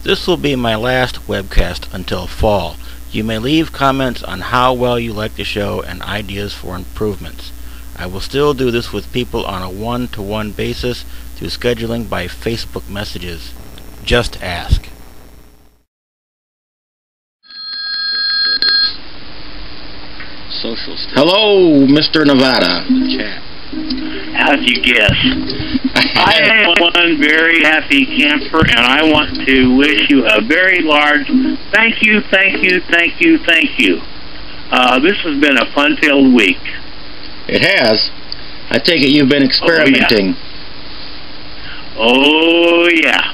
This will be my last webcast until fall. You may leave comments on how well you like the show and ideas for improvements. I will still do this with people on a one-to-one basis through scheduling by Facebook messages. Just ask. Social stuff. Hello, Mr. Nevada. Chat. How'd you guess? I am one very happy camper, and I want to wish you a very large thank you. This has been a fun-filled week. It has. I take it you've been experimenting. Oh, yeah.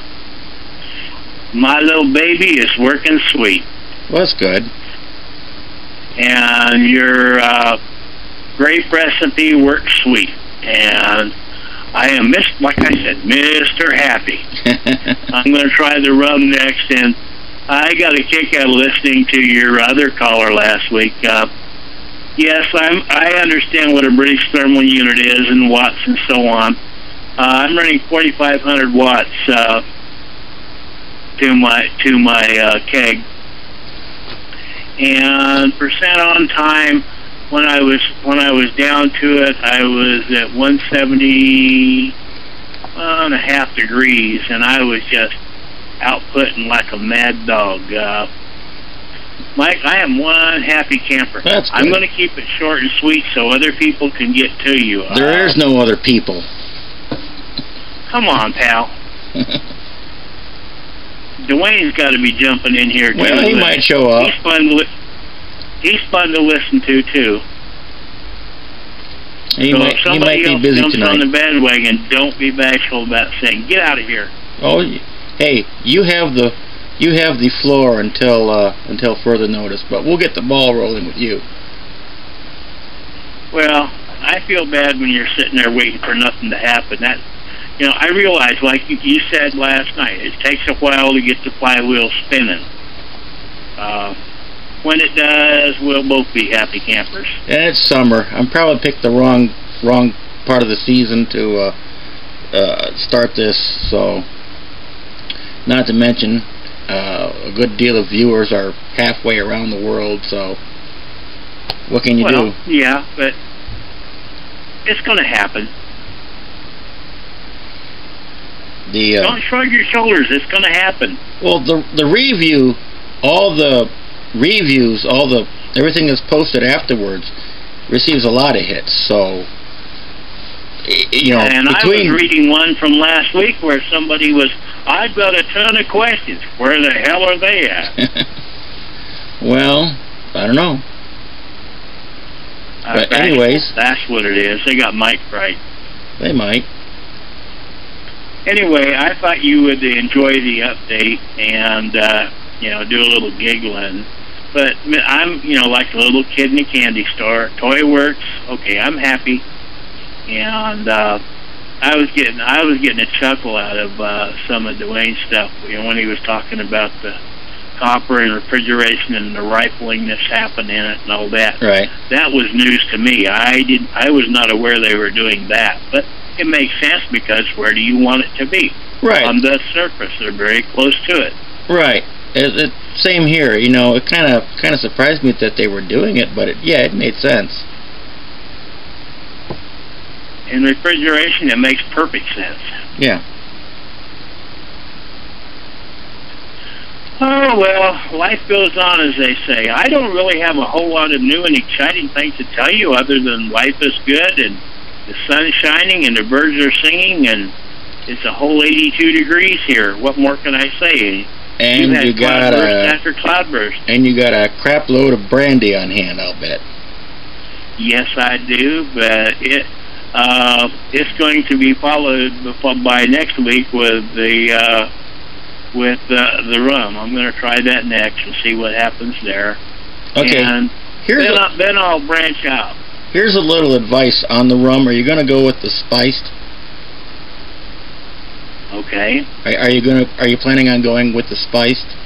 My little baby is working sweet. Well, that's good. And your grape recipe works sweet. And I am, like I said, Mr. Happy. I'm going to try the rum next, and I got a kick out of listening to your other caller last week. Yes, I understand what a British thermal unit is and watts and so on. I'm running 4,500 watts to my keg, and percent on time. When I was down to it, I was at 170.5 degrees, and I was just outputting like a mad dog. Mike, I am one happy camper. That's good. I'm going to keep it short and sweet so other people can get to you. There is no other people. Come on, pal. Dwayne's got to be jumping in here, too. Well, he might show up. He's fun to listen to, too. He might be busy tonight. Jumps on the bandwagon, don't be bashful about saying, get out of here. Oh, hey, you have the floor until further notice, but we'll get the ball rolling with you. Well, I feel bad when you're sitting there waiting for nothing to happen. That, I realize, like you said last night, it takes a while to get the flywheel spinning. When it does, we'll both be happy campers. And it's summer. I'm probably picked the wrong part of the season to start this. So, not to mention, a good deal of viewers are halfway around the world. So, what can you do? Yeah, but it's going to happen. Don't shrug your shoulders. It's going to happen. Well, the review, all the reviews, everything that's posted afterwards receives a lot of hits. So, and I was reading one from last week where somebody was, I've got a ton of questions. Where the hell are they at? Well, I don't know. But anyways, that's what it is. They got Mike right. They might. Anyway, I thought you would enjoy the update and do a little giggling. But I'm, like a little kid in a candy store. Toy works. Okay, I'm happy. And I was getting a chuckle out of some of Dwayne's stuff. When he was talking about the copper and refrigeration and the rifling that's happened in it and all that. Right. That was news to me. I was not aware they were doing that. But it makes sense because where do you want it to be? Right. On the surface. They're very close to it. Right. Same here. It kind of surprised me that they were doing it, but it made sense. In refrigeration, it makes perfect sense. Yeah. Oh, well, life goes on, as they say. I don't really have a whole lot of new and exciting things to tell you other than life is good and the sun's shining and the birds are singing and it's a whole 82 degrees here. What more can I say? And you got after cloudburst. And you got a crap load of brandy on hand, I'll bet. Yes, I do, but it's going to be followed by next week with the rum. I'm going to try that next and see what happens there. Okay. And then I'll branch out. Here's a little advice on the rum. Are you going to go with the spiced? Okay. Are you planning on going with the spiced?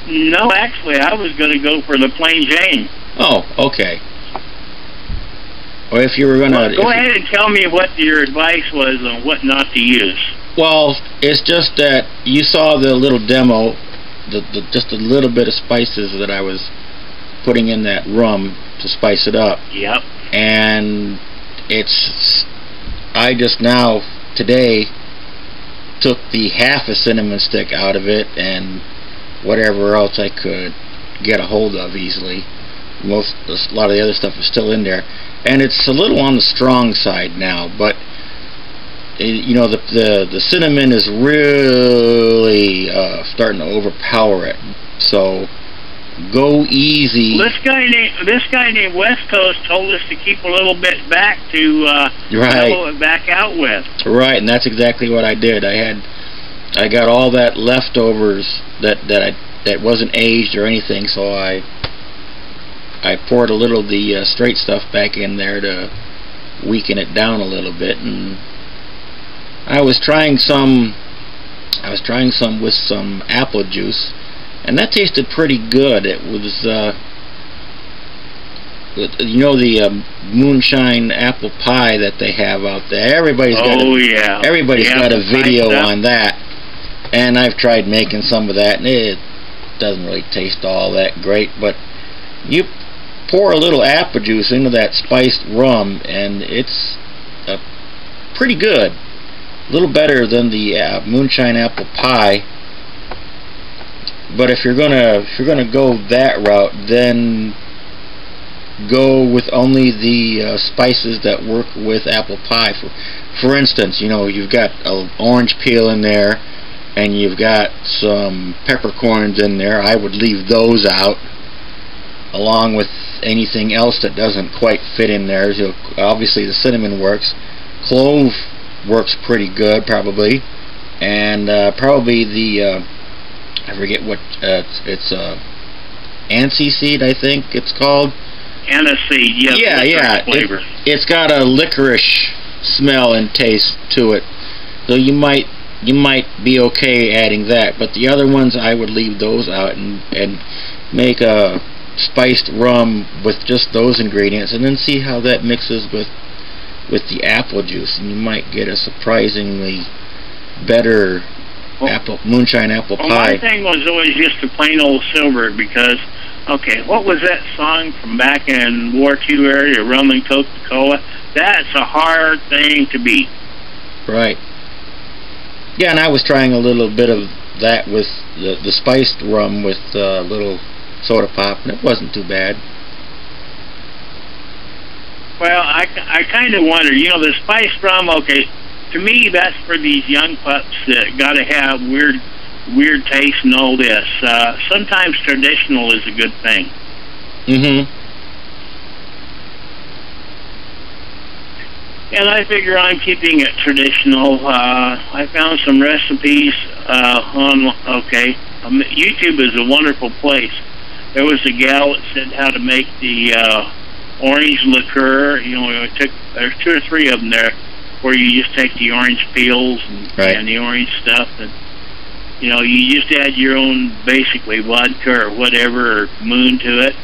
No, actually, I was going to go for the plain Jane. Oh, okay. Or if you were going to... Go ahead and tell me what your advice was on what not to use. Well, it's just that you saw the little demo just a little bit of spices that I was putting in that rum to spice it up. Yep. And I just now today took the half a cinnamon stick out of it and whatever else I could get a hold of easily. A lot of the other stuff is still in there, and it's a little on the strong side now, but you know, the cinnamon is really starting to overpower it. So go easy. This guy named Westcoast told us to keep a little bit back to level it back out with. Right, and that's exactly what I did. I got all that leftovers that wasn't aged or anything, so I poured a little of the straight stuff back in there to weaken it down a little bit, and I was trying some with some apple juice, and that tasted pretty good. It was you know, the moonshine apple pie that they have out there. Everybody's got a video on that, and I've tried making some of that, and it doesn't really taste all that great, but you pour a little apple juice into that spiced rum and it's pretty good. A little better than the moonshine apple pie. But if you're gonna go that route, then go with only the spices that work with apple pie. For instance, you know, you've got an orange peel in there, and you've got some peppercorns in there. I would leave those out, along with anything else that doesn't quite fit in there. So obviously the cinnamon works. Clove works pretty good, probably, and probably the I forget what it's aniseed, I think it's called. Aniseed, yes. Yeah. It's got a licorice smell and taste to it, so you might be okay adding that. But the other ones, I would leave those out and make a spiced rum with just those ingredients, and then see how that mixes with the apple juice, and you might get a surprisingly better moonshine apple pie. My thing was always just a plain old silver, because okay, what was that song from back in War II area, Rum and Coca-Cola? That's a hard thing to beat. Right. Yeah, and I was trying a little bit of that with the spiced rum with a little soda pop, and it wasn't too bad. Well, I kind of wonder, you know, the spiced rum, okay, to me that's for these young pups that got to have weird taste and all this. Sometimes traditional is a good thing. And I figure I'm keeping it traditional. I found some recipes on, YouTube is a wonderful place. There was a gal that said how to make the orange liqueur. You know, there's 2 or 3 of them there, where you just take the orange peels and the orange stuff, and you know, you just add your own, basically, vodka or whatever, or moon to it.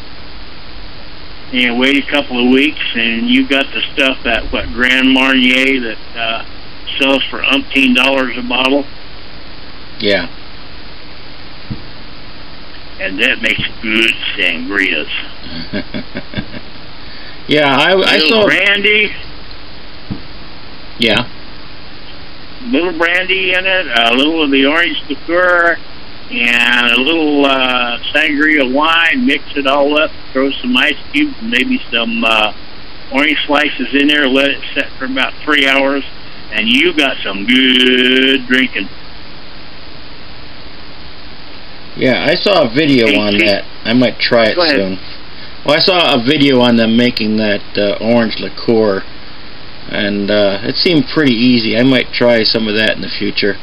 And wait a couple of weeks, and you got the stuff at Grand Marnier that sells for umpteen dollars a bottle. Yeah. And that makes good sangrias. Yeah, I saw brandy. Yeah. Little brandy in it, a little of the orange liqueur, and a little sangria wine. Mix it all up, throw some ice cubes and maybe some orange slices in there, let it set for about 3 hours, and you got some good drinking. Yeah, I saw a video on that. I might try it soon. Well, I saw a video on them making that orange liqueur, and it seemed pretty easy. I might try some of that in the future.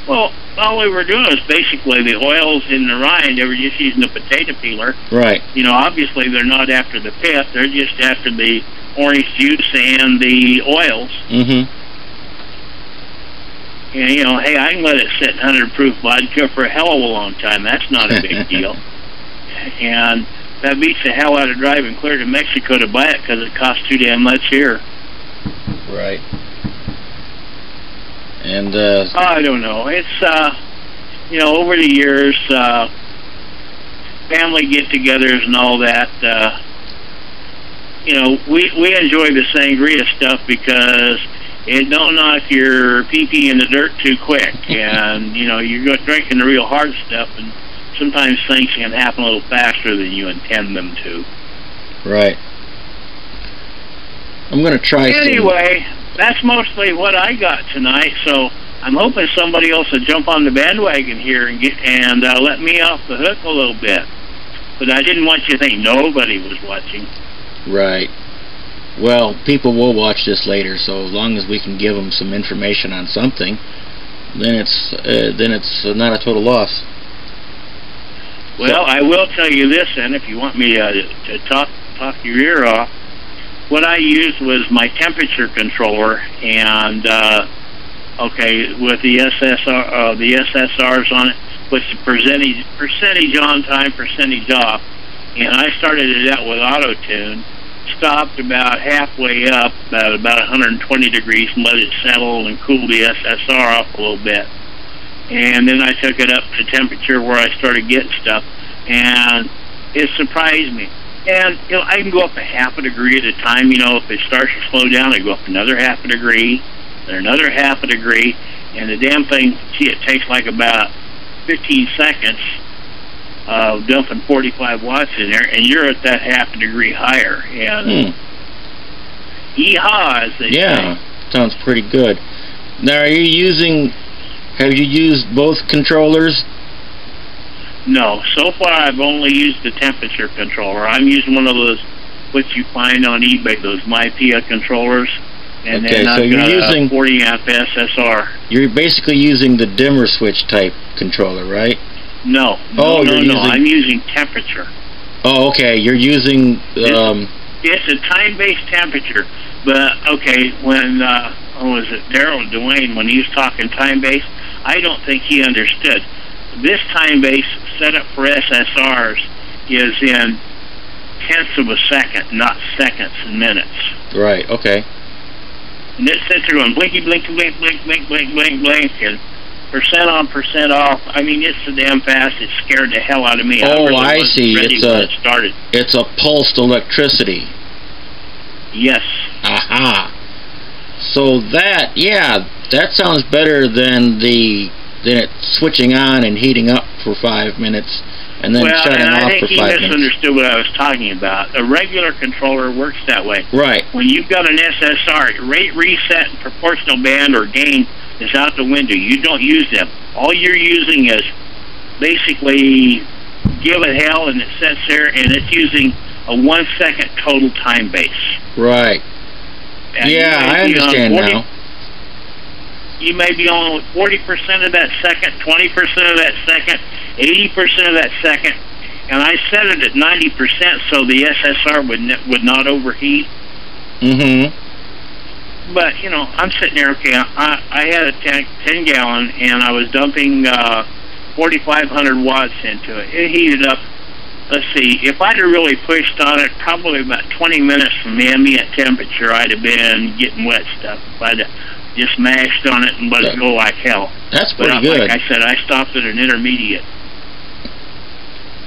Well, all we were doing was basically the oils in the rind. They were just using a potato peeler. Right. You know, obviously they're not after the pith. They're just after the orange juice and the oils. And, you know, hey, I can let it sit in 100 proof vodka for a hell of a long time. That's not a big deal. And that beats the hell out of driving clear to Mexico to buy it, because it costs too damn much here. Right. And I don't know. It's you know, over the years, family get-togethers and all that, you know, we enjoy the sangria stuff because it don't knock your pee-pee in the dirt too quick, and, you know, you're drinking the real hard stuff, and sometimes things can happen a little faster than you intend them to. Right. I'm going to try Anyway, that's mostly what I got tonight, so I'm hoping somebody else will jump on the bandwagon here and let me off the hook a little bit. But I didn't want you to think nobody was watching. Right. Well, people will watch this later, so as long as we can give them some information on something, then it's not a total loss. Well, I will tell you this, and if you want me to talk your ear off, what I used was my temperature controller, and okay, with the SSRs on it, with the percentage on time, percentage off, and I started it out with auto tune. Stopped about halfway up, about 120 degrees, and let it settle and cool the SSR off a little bit. And then I took it up to temperature where I started getting stuff, and it surprised me. And, you know, I can go up a half a degree at a time. You know, if it starts to slow down, I go up another half a degree, then another half a degree, and the damn thing, gee, it takes like about 15 seconds of dumping 45 watts in there, and you're at that half a degree higher. And yeehaw, as they say. Sounds pretty good. Now, have you used both controllers? No, so far I've only used the temperature controller. I'm using one of those, what you find on eBay, those MyPia controllers. And okay, then so I've you're got using a 40 amp SSR. You're basically using the dimmer switch type controller, right? No, I'm using temperature. Oh, okay, you're using... It's a time-based temperature, but, okay, when, was it Daryl Dwayne, when he was talking time-based, I don't think he understood. This time-based setup for SSRs is in tenths of a second, not seconds and minutes. Right, okay. And it sits there going blinky, blinky, blink, blink, blink, blink, blink, blink, and percent on, percent off. I mean, it's so damn fast, it scared the hell out of me. Oh, I see. It's a pulsed electricity. Yes. Aha. So that, that sounds better than it switching on and heating up for 5 minutes and then shutting off for 5 minutes. I think he misunderstood what I was talking about. A regular controller works that way. Right. When you've got an SSR, rate, reset, and proportional band or gain is out the window. You don't use them. All you're using is basically give it hell, and it sits there, and it's using a 1 second total time base. Right. And I understand now. You may be on 40% of that second, 20% of that second, 80% of that second, and I set it at 90% so the SSR would not overheat. But, you know, I'm sitting there, okay, I had a 10 gallon, and I was dumping 4,500 watts into it. It heated up. Let's see, if I'd have really pushed on it, probably about 20 minutes from the ambient temperature, I'd have been getting wet stuff. If I'd have just mashed on it and let it go like hell. That's pretty good. Like I said, I stopped at an intermediate.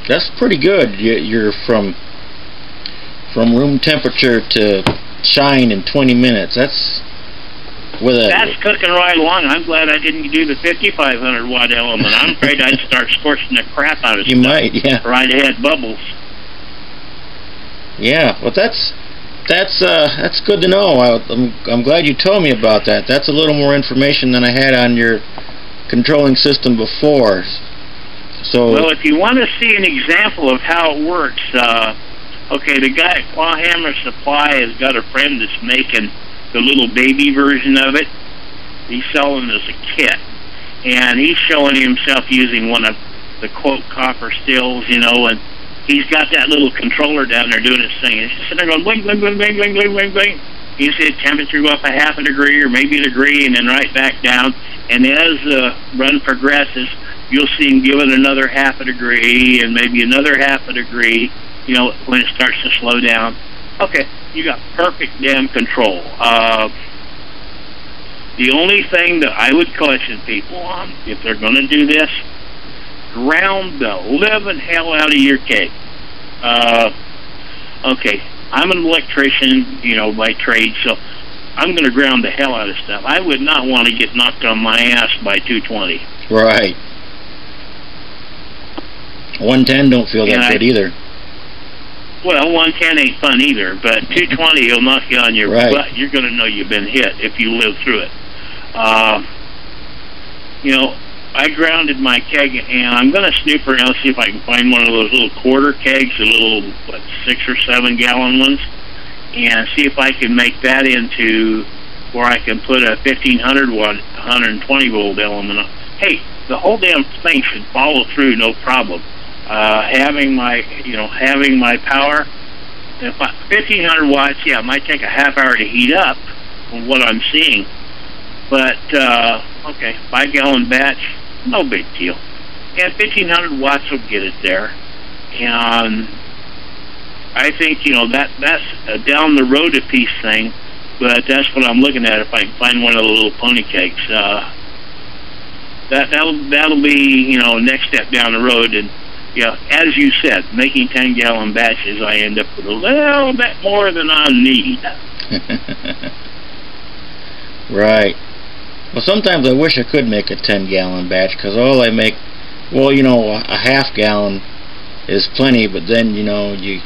That's pretty good. You're from room temperature to shine in 20 minutes. That's cooking right along. I'm glad I didn't do the 5,500 watt element. I'm afraid I'd start scorching the crap out of stuff. You might, yeah. Or I'd have had bubbles. Yeah, well, that's good to know. I'm glad you told me about that. That's a little more information than I had on your controlling system before. So, well, if you want to see an example of how it works, okay, the guy at Clawhammer Supply has got a friend that's making the little baby version of it. He's selling it as a kit, and he's showing himself using one of the quote copper stills, you know, and he's got that little controller down there doing his thing. He's sitting there going blink, blink, blink, blink, blink, blink, blink, blink. You see the temperature go up a half a degree or maybe a degree, and then right back down. And as the run progresses, you'll see him give it another half a degree and maybe another half a degree, you know, when it starts to slow down. Okay, you got perfect damn control. The only thing that I would caution people on, if they're going to do this, ground the living hell out of your keg. Okay, I'm an electrician, you know, by trade, so I'm going to ground the hell out of stuff. I would not want to get knocked on my ass by 220. Right. 110 don't feel that good either. Well, 110 ain't fun either, but 220 will knock you on your butt. You're going to know you've been hit if you live through it. You know, I grounded my keg, and I'm going to snoop around, see if I can find one of those little quarter kegs, the little, what, 6 or 7 gallon ones, and see if I can make that into where I can put a 1500 watt, 120 volt element on. Hey, the whole damn thing should follow through, no problem. Having my power, if 1500 watts, yeah, it might take a half hour to heat up from what I'm seeing. But, okay, 5 gallon batch, no big deal. And 1500 watts will get it there. And I think, you know, that's a down the road a piece thing, but that's what I'm looking at if I can find one of the little pony cakes. That'll be, you know, next step down the road. And, yeah, as you said, making 10 gallon batches, I end up with a little bit more than I need. Right. Well, sometimes I wish I could make a 10 gallon batch, because all I make, well, you know, a half gallon is plenty, but then, you know, you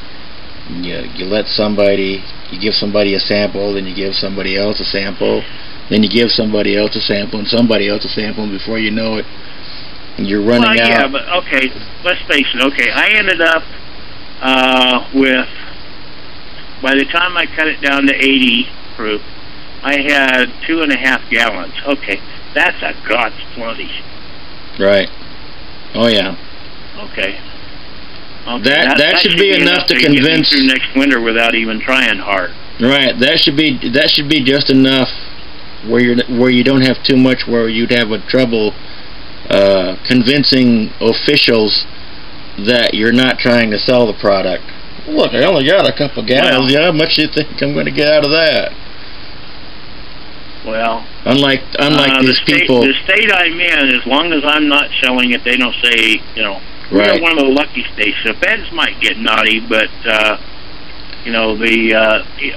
let somebody, you give somebody a sample, then you give somebody else a sample, then you give somebody else a sample, and somebody else a sample, and before you know it, you're running out. Yeah, but, okay, let's face it, okay, I ended up with, by the time I cut it down to 80 proof, I had 2.5 gallons. Okay, that's a God's plenty. Right. Oh yeah. Okay. That should be enough to convince. Through next winter without even trying hard. Right. That should be just enough where you don't have too much where you'd have a trouble convincing officials that you're not trying to sell the product. Look, I only got a couple gallons. Yeah, how much do you think I'm going to get out of that? Well, unlike these people, the state I'm in, as long as I'm not selling it, they don't say, you know, we're one of the lucky states. The feds might get naughty, but you know,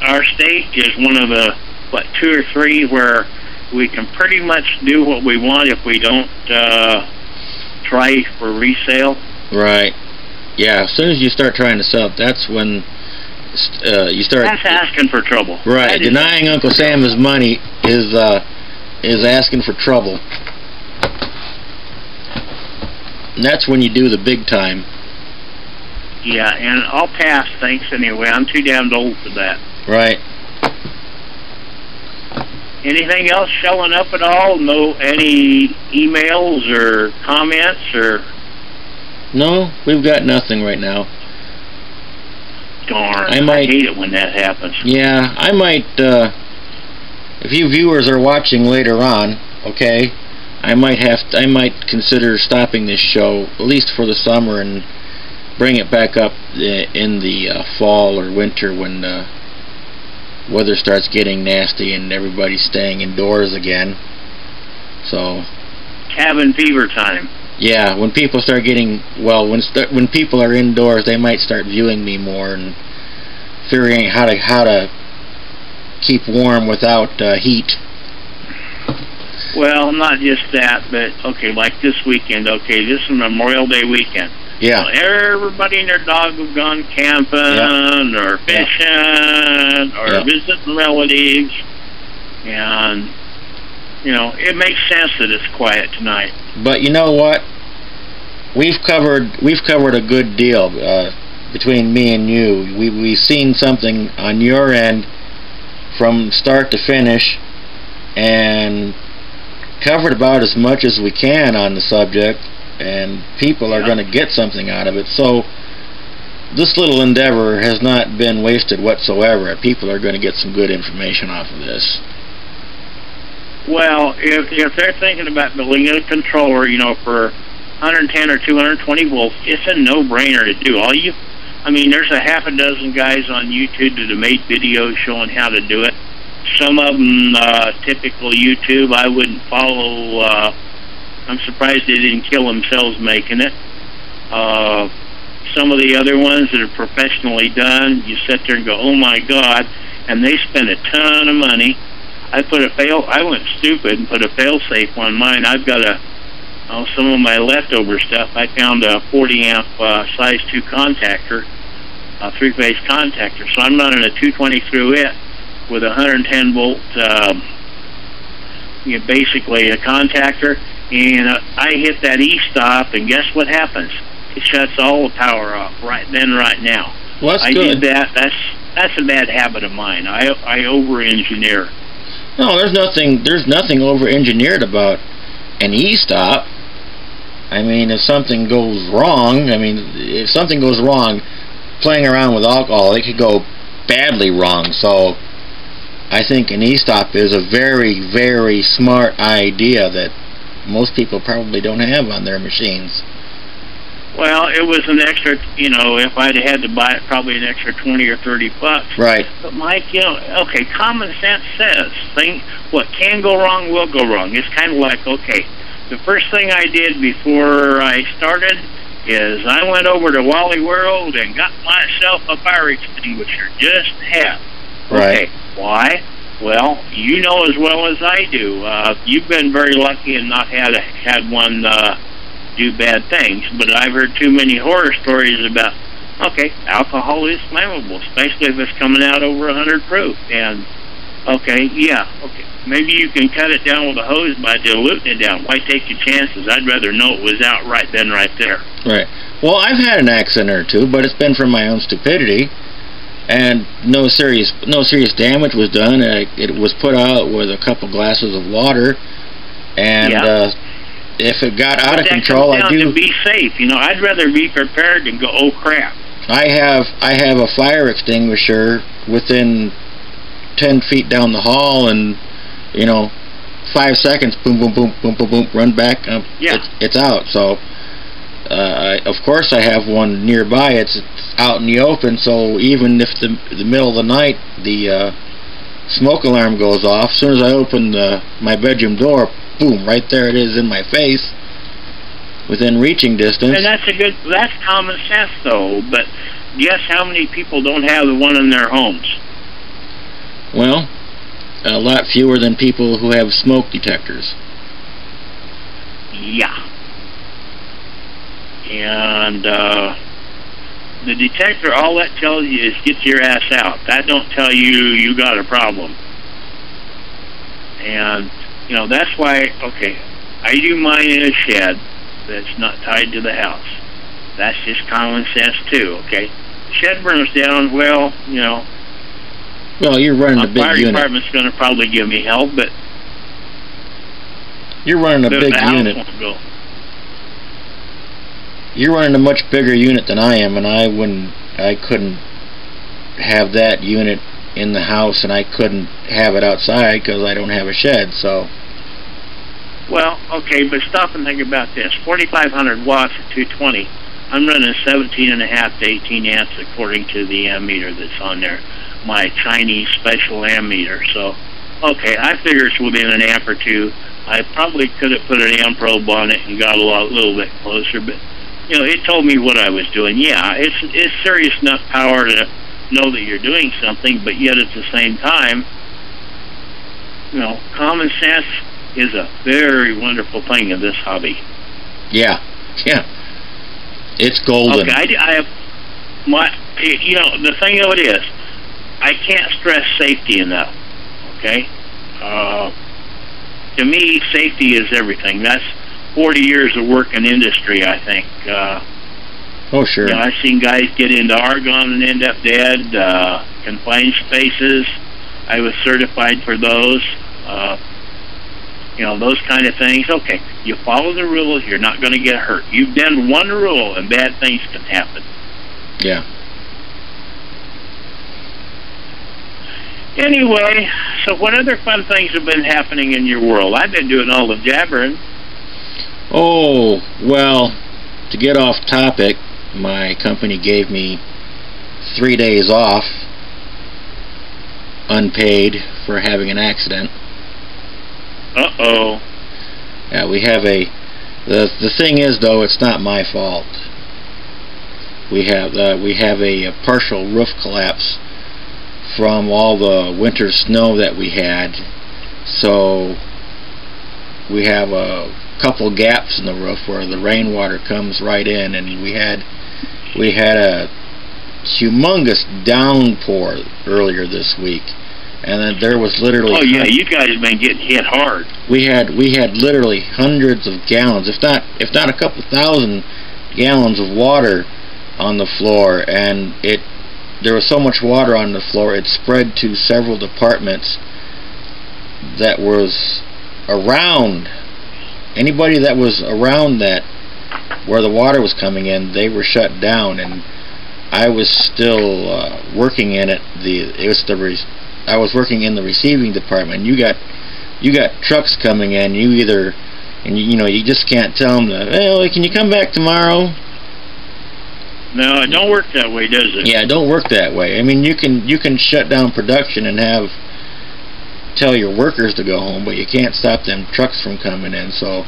our state is one of the 2 or 3 where we can pretty much do what we want if we don't try for resale. Right. Yeah. As soon as you start trying to sell it, that's when you start. That's asking for trouble. Right. Denying Uncle Sam his money is asking for trouble. And that's when you do the big time. Yeah, and I'll pass, thanks anyway. I'm too damned old for that. Right. Anything else showing up at all? No, any emails or comments or? No, we've got nothing right now. Darn, I hate it when that happens. Yeah, I might, if you viewers are watching later on, okay, I might consider stopping this show, at least for the summer, and bring it back up in the fall or winter when the weather starts getting nasty and everybody's staying indoors again. So, cabin fever time. Yeah, when people start getting, well, when people are indoors, they might start viewing me more and figuring out how to keep warm without heat. Well, not just that, but okay, like this weekend. Okay, this is Memorial Day weekend. Yeah. So everybody and their dog have gone camping or fishing or visiting relatives, and you know, it makes sense that it's quiet tonight. But you know what? We've covered a good deal between me and you. We've seen something on your end from start to finish, and covered about as much as we can on the subject, and people are going to get something out of it. So this little endeavor has not been wasted whatsoever. People are going to get some good information off of this. Well, if they're thinking about building a controller, you know, for 110 or 220 volts, it's a no-brainer to do. I mean, there's a half a dozen guys on YouTube that have made videos showing how to do it. Some of them, typical YouTube, I wouldn't follow I'm surprised they didn't kill themselves making it. Some of the other ones that are professionally done, you sit there and go, oh my God, and they spend a ton of money. I went stupid and put a fail-safe on mine. I've got some of my leftover stuff. I found a 40 amp size 2 contactor, a 3-phase contactor. So I'm running a 220 through it with a 110 volt, basically a contactor. And I hit that e-stop, and guess what happens? It shuts all the power off right then, right now. Well, that's I good. did that. That's a bad habit of mine. I over-engineer. No, there's nothing over-engineered about an e-stop. I mean, if something goes wrong, playing around with alcohol, it could go badly wrong. So I think an e-stop is a very, very smart idea that most people probably don't have on their machines. Well, it was an extra, if I'd had to buy it, probably an extra 20 or 30 bucks. Right. But Mike, okay, common sense says what can go wrong will go wrong. It's kind of like, okay, the first thing I did before I started is I went over to Wally World and got myself a fire extinguisher, just half. Right. Okay, why? Well, you know as well as I do. You've been very lucky and not had one do bad things, but I've heard too many horror stories about, okay, alcohol is flammable, especially if it's coming out over 100 proof. And, okay, maybe you can cut it down with a hose by diluting it down. Why take your chances? I'd rather know it was out right then, right there. Right. Well, I've had an accident or two, but it's been from my own stupidity, and no serious damage was done. It was put out with a couple glasses of water, and if it got out of control, I do. To be safe, I'd rather be prepared than go, oh crap. I have a fire extinguisher within 10 feet down the hall, and 5 seconds, boom, boom, boom, boom, boom, boom, run back. It's out. So, of course, I have one nearby. It's out in the open, so even if the middle of the night the smoke alarm goes off, as soon as I open my bedroom door, boom, right there it is in my face, within reaching distance. And that's common sense, though. But guess how many people don't have the one in their homes? Well, a lot fewer than people who have smoke detectors. Yeah. And the detector, all that tells you is get your ass out. That don't tell you got a problem. And that's why, okay, I do mine in a shed that's not tied to the house. That's just common sense, too, okay? The shed burns down, well, Well, you're running a big fire unit. department's going to probably give me help, but you're running a big unit. Won't go. You're running a much bigger unit than I am, and I couldn't have that unit in the house, and I couldn't have it outside because I don't have a shed. So, well, okay, but stop and think about this: 4,500 watts at 220. I'm running 17.5 to 18 amps according to the ammeter that's on there, my Chinese special ammeter. So, okay, I figure it's within an amp or two. I probably could have put an amp probe on it and got a little bit closer, but it told me what I was doing. Yeah, it's serious enough power to know that you're doing something, but yet at the same time, common sense is a very wonderful thing in this hobby. Yeah. It's golden. Okay, I have the thing of it is, I can't stress safety enough. Okay, to me, safety is everything. That's 40 years of work in industry, I think. Oh, sure. I've seen guys get into argon and end up dead, confined spaces. I was certified for those. Those kind of things. Okay, you follow the rules, you're not going to get hurt. You've done one rule, and bad things can happen. Yeah. Anyway, so what other fun things have been happening in your world? I've been doing all the jabbering. Oh, well, to get off topic, my company gave me 3 days off, unpaid, for having an accident. Uh-oh. Yeah, we have The thing is, though, it's not my fault. We have a partial roof collapse from all the winter snow that we had, so we have a couple gaps in the roof where the rainwater comes right in, and we had a humongous downpour earlier this week, and then there was literally... Oh yeah, you guys have been getting hit hard. We had literally hundreds of gallons, if not a couple thousand gallons of water on the floor, and there was so much water on the floor it spread to several departments that was around. Anybody that was around that where the water was coming in, they were shut down, and I was still working in it. I was working in the receiving department. You got trucks coming in. You just can't tell them, hey, can you come back tomorrow? No, it don't work that way, does it? Yeah, it don't work that way. I mean, you can shut down production and tell your workers to go home, but you can't stop them trucks from coming in. So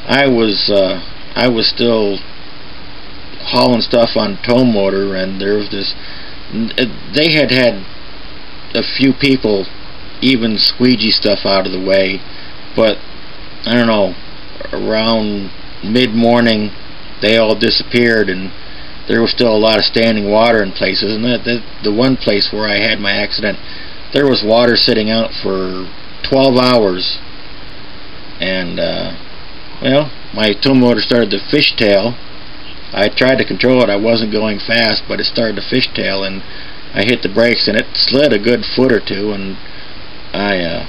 I was still hauling stuff on tow motor, and there was this. They had a few people even squeegee stuff out of the way, but I don't know, around mid-morning they all disappeared, and there was still a lot of standing water in places. And the one place where I had my accident, there was water sitting out for 12 hours, and well, my tow motor started to fishtail. I tried to control it. I wasn't going fast, but it started to fishtail, and I hit the brakes, and it slid a good foot or two, and I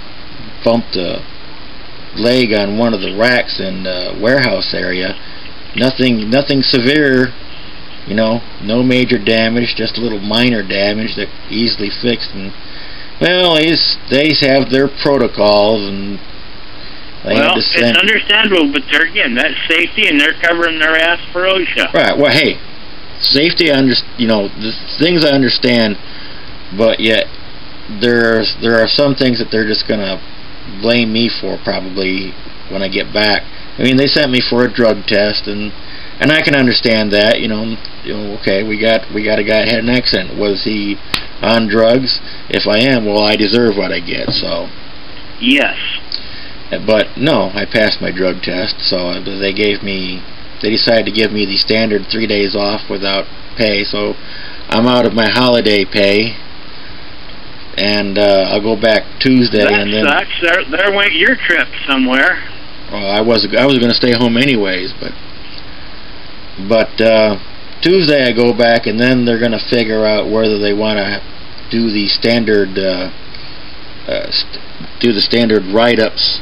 bumped a leg on one of the racks in the warehouse area. Nothing severe, you know, no major damage, just a little minor damage that easily fixed. And well, they have their protocols, and it's understandable, but that's safety, and they're covering their ass for OSHA. Right. Well, hey, safety, the things I understand, but yet there are some things that they're just gonna blame me for probably when I get back. I mean, they sent me for a drug test, and I can understand that. Okay, we got a guy that had an accident. Was he on drugs? If I am, well, I deserve what I get. So yes. But no, I passed my drug test, so they decided to give me the standard 3 days off without pay, so I'm out of my holiday pay, and I'll go back Tuesday. That sucks. There went your trip somewhere. Well, I was going to stay home anyways, but Tuesday I go back, and then they're going to figure out whether they want to do the standard write-ups,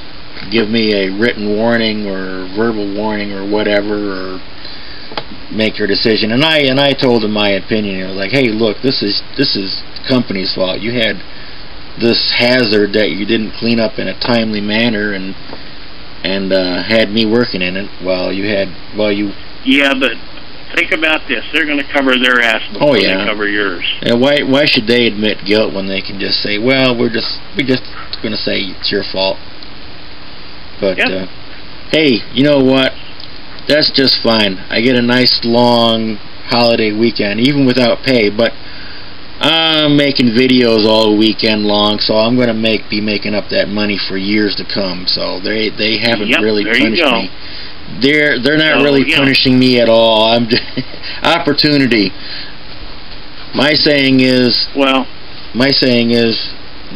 give me a written warning or verbal warning or whatever, or make your decision. And I told them my opinion. I was like, hey, look, this is the company's fault. You had this hazard that you didn't clean up in a timely manner, and had me working in it while you. Yeah, but think about this. They're going to cover their ass before they cover yours. And why should they admit guilt when they can just say, well, we're just going to say it's your fault? But hey, you know what? That's just fine. I get a nice long holiday weekend, even without pay. But I'm making videos all weekend long, so I'm going to be making up that money for years to come. So they haven't really punished me. They're not really punishing me at all. I'm just opportunity. My saying is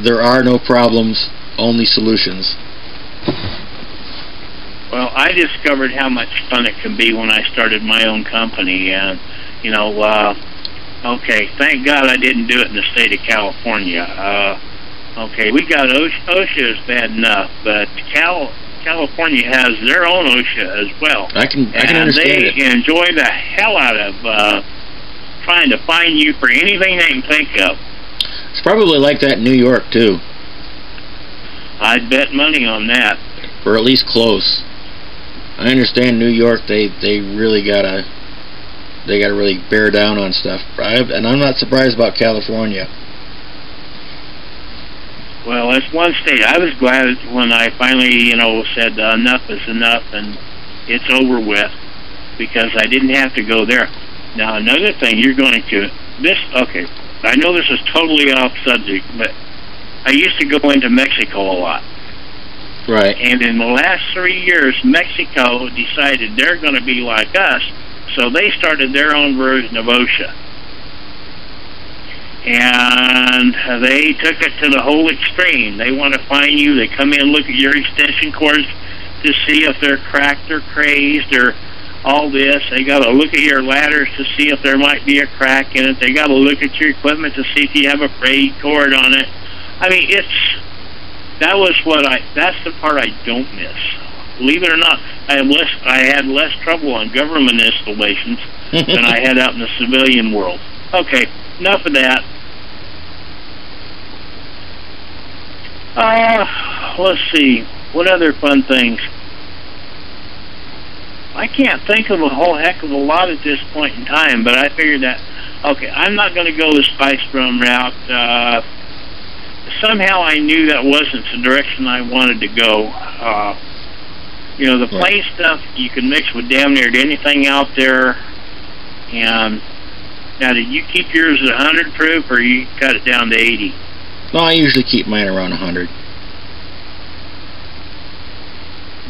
there are no problems, only solutions. Well, I discovered how much fun it can be when I started my own company, and okay, thank God I didn't do it in the state of California. Okay, we got OSHA is bad enough, but California has their own OSHA as well. I can understand it. And they enjoy the hell out of trying to fine you for anything they can think of. It's probably like that in New York too. I'd bet money on that. Or at least close. I understand New York, they really gotta really bear down on stuff. And I'm not surprised about California. Well, that's one state. I was glad when I finally, said enough is enough, and it's over with because I didn't have to go there. Now, another thing you're going to... Okay, I know this is totally off subject, but I used to go into Mexico a lot. Right. And in the last 3 years, Mexico decided they're going to be like us, so they started their own version of OSHA. And they took it to the whole extreme. They want to fine you. They come in, look at your extension cords to see if they're cracked or crazed or all this. They got to look at your ladders to see if there might be a crack in it. They got to look at your equipment to see if you have a frayed cord on it. I mean, that's the part I don't miss. Believe it or not, I had less trouble on government installations than I had out in the civilian world. Okay, enough of that. Let's see. What other fun things? I can't think of a whole heck of a lot at this point in time, but I figured that, okay, I'm not going to go the spice rum route. Somehow I knew that wasn't the direction I wanted to go. You know, the plain stuff you can mix with damn near anything out there. And now, did you keep yours at 100 proof, or you cut it down to 80? No, I usually keep mine around 100.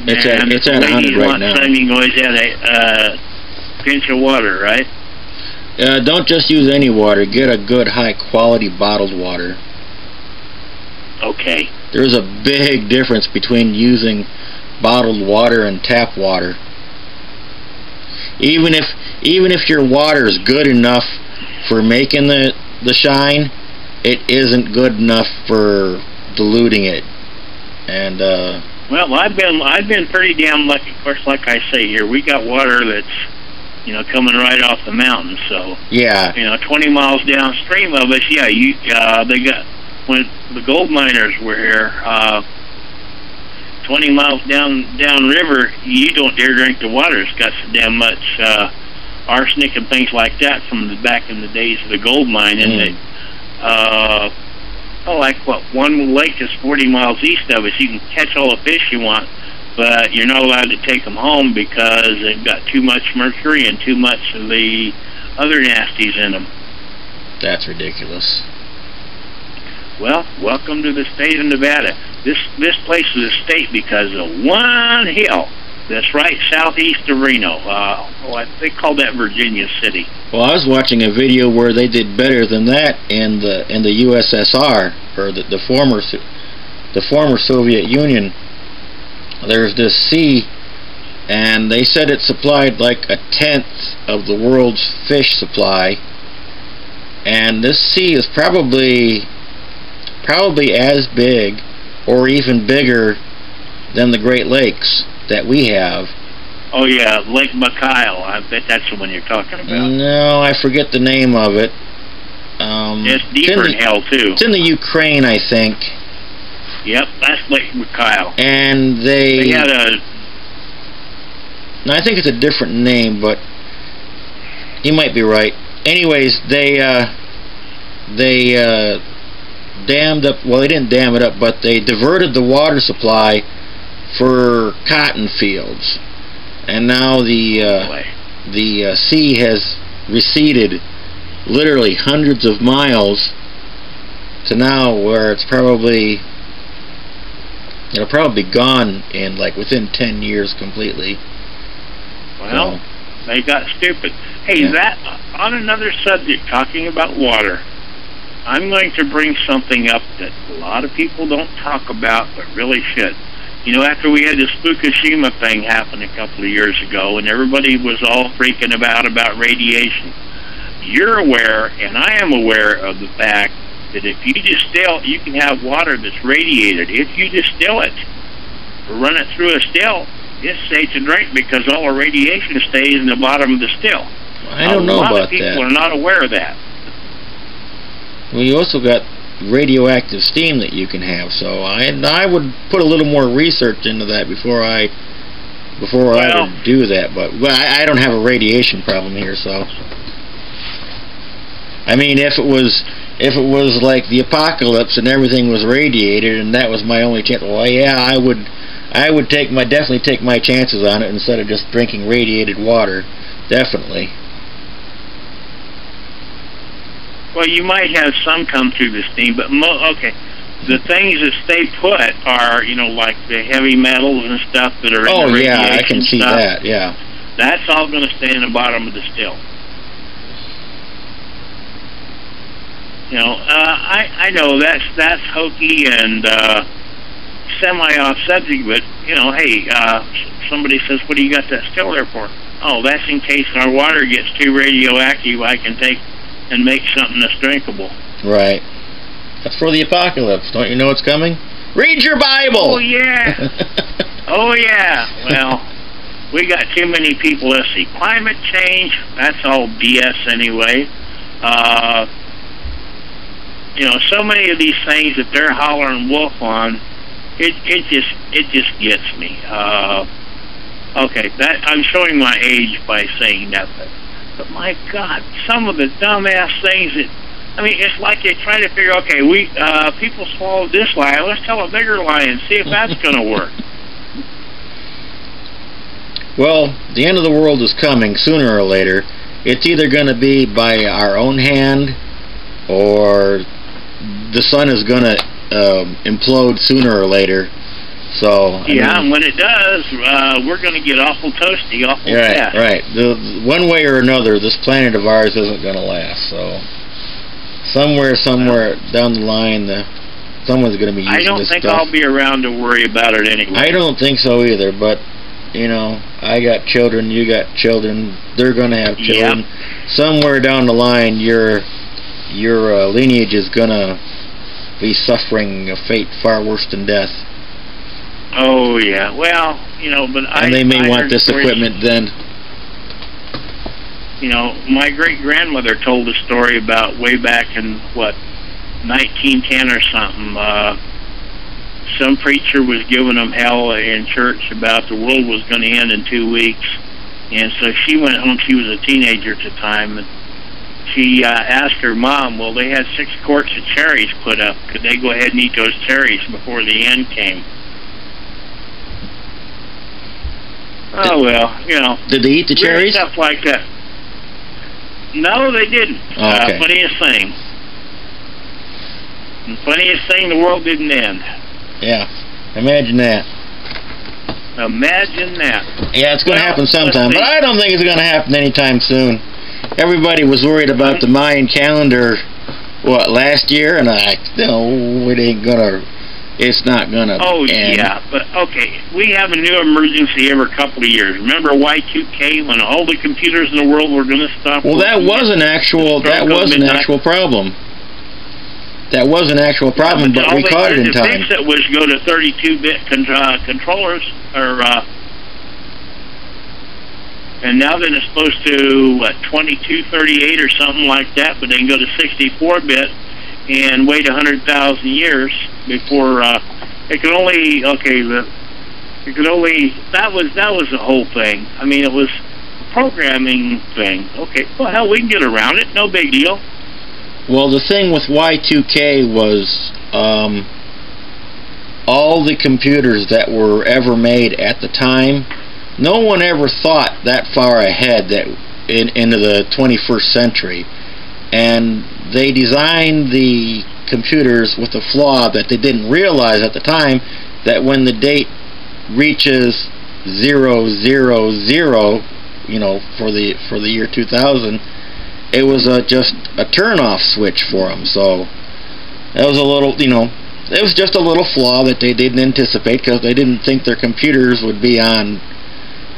It's at 100 right now. You can always add a pinch of water, right? Don't just use any water. Get a good, high-quality bottled water. Okay. There's a big difference between using bottled water and tap water. Even if your water is good enough for making the shine, it isn't good enough for diluting it. And well, I've been pretty damn lucky. Of course, like I say here, we got water that's, you know, coming right off the mountain. So yeah, you know, 20 miles downstream of us, yeah, they got, when the gold miners were here, 20 miles down river, you don't dare drink the water. It's got so damn much arsenic and things like that from back in the days of the gold mine. And like what, one lake is 40 miles east of us. You can catch all the fish you want, but you're not allowed to take them home because they've got too much mercury and too much of the other nasties in them. That's ridiculous. Well, welcome to the state of Nevada. This place is a state because of one hill that's right southeast of Reno. They call that Virginia City. Well, I was watching a video where they did better than that in the USSR, or the former Soviet Union. There's this sea, and they said it supplied like 1/10 of the world's fish supply. And this sea is probably as big or even bigger than the Great Lakes that we have. Oh yeah, Lake Mikhail. I bet that's the one you're talking about. No, I forget the name of it. It's deeper in hell too. It's in the Ukraine, I think. Yep, that's Lake Mikhail. And they had a... No, I think it's a different name, but you might be right. Anyways, they dammed up, well, they didn't dam it up, but they diverted the water supply for cotton fields, and now the sea has receded literally hundreds of miles to now where it'll probably be gone in like within 10 years completely. Well, they got stupid. Hey, that on another subject, talking about water, I'm going to bring something up that a lot of people don't talk about, but really should. You know, after we had this Fukushima thing happen a couple of years ago, and everybody was all freaking about radiation, you're aware, and I am aware of the fact that if you distill, you can have water that's radiated. If you distill it, or run it through a still, it's safe to drink because all the radiation stays in the bottom of the still. I don't know about that. A lot of people are not aware of that. Well, you also got radioactive steam that you can have, so I would put a little more research into that before I would do that. But I don't have a radiation problem here, so I mean, if it was like the apocalypse and everything was radiated and that was my only chance, well, yeah, I would definitely take my chances on it instead of just drinking radiated water. Definitely. Well, you might have some come through the steam, but okay. The things that stay put are, you know, like the heavy metals and stuff that are in the radiation. Oh yeah, I can see stuff. that. Yeah. That's all going to stay in the bottom of the still. You know, I know that's hokey and semi off subject, but you know, hey, somebody says, "What do you got that still there for?" Oh, that's in case our water gets too radioactive. I can take and make something that's drinkable. Right. That's for the apocalypse. Don't you know it's coming? Read your Bible! Oh, yeah. Oh, yeah. Well, we got too many people. Let's see. Climate change, that's all BS anyway. You know, so many of these things that they're hollering wolf on, it just gets me. Okay, I'm showing my age by saying that. But my God, some of the dumbass things that, I mean, it's like they try to figure, okay, people swallowed this lie, let's tell a bigger lie and see if that's going to work. Well, the end of the world is coming sooner or later. It's either going to be by our own hand or the sun is going to implode sooner or later. So yeah, and when it does, we're going to get awful toasty, awful fast. Right. One way or another, this planet of ours isn't going to last. So somewhere down the line, someone's going to be using this stuff. I don't think I'll be around to worry about it anyway. I don't think so either. But you know, I got children. You got children. They're going to have children. Yep. Somewhere down the line, your lineage is going to be suffering a fate far worse than death. Oh yeah, well, you know, but and they may want this equipment then. You know, my great-grandmother told a story about way back in, what, 1910 or something. Some preacher was giving them hell in church about the world was going to end in 2 weeks. And so she went home. She was a teenager at the time. And she asked her mom, well, they had 6 quarts of cherries put up. Could they go ahead and eat those cherries before the end came? Oh, well, you know. Did they eat the cherries? Stuff like that. No, they didn't. Oh, okay. Funniest thing. The funniest thing, the world didn't end. Yeah. Imagine that. Imagine that. Yeah, it's going to happen sometime, but I don't think it's going to happen anytime soon. Everybody was worried about the Mayan calendar, what, last year? And it ain't going to... It's not going to end. Yeah, but okay, we have a new emergency every couple of years. Remember Y2K when all the computers in the world were going to stop? Well, that was an actual problem. That was an actual problem, but we caught it in time. The fix it was go to 32-bit controllers, and now that it's supposed to, what, 2238 or something like that, but they can go to 64-bit and wait 100,000 years before it could only that was the whole thing. I mean, it was a programming thing. Okay, well, hell, we can get around it. No big deal. Well, the thing with Y2K was all the computers that were ever made at the time, no one ever thought that far ahead that into the 21st century. And they designed the computers with a flaw that they didn't realize at the time, that when the date reaches 000, you know, for the year 2000, it was just a turn-off switch for them. So that was a little, you know, it was just a little flaw that they didn't anticipate because they didn't think their computers would be on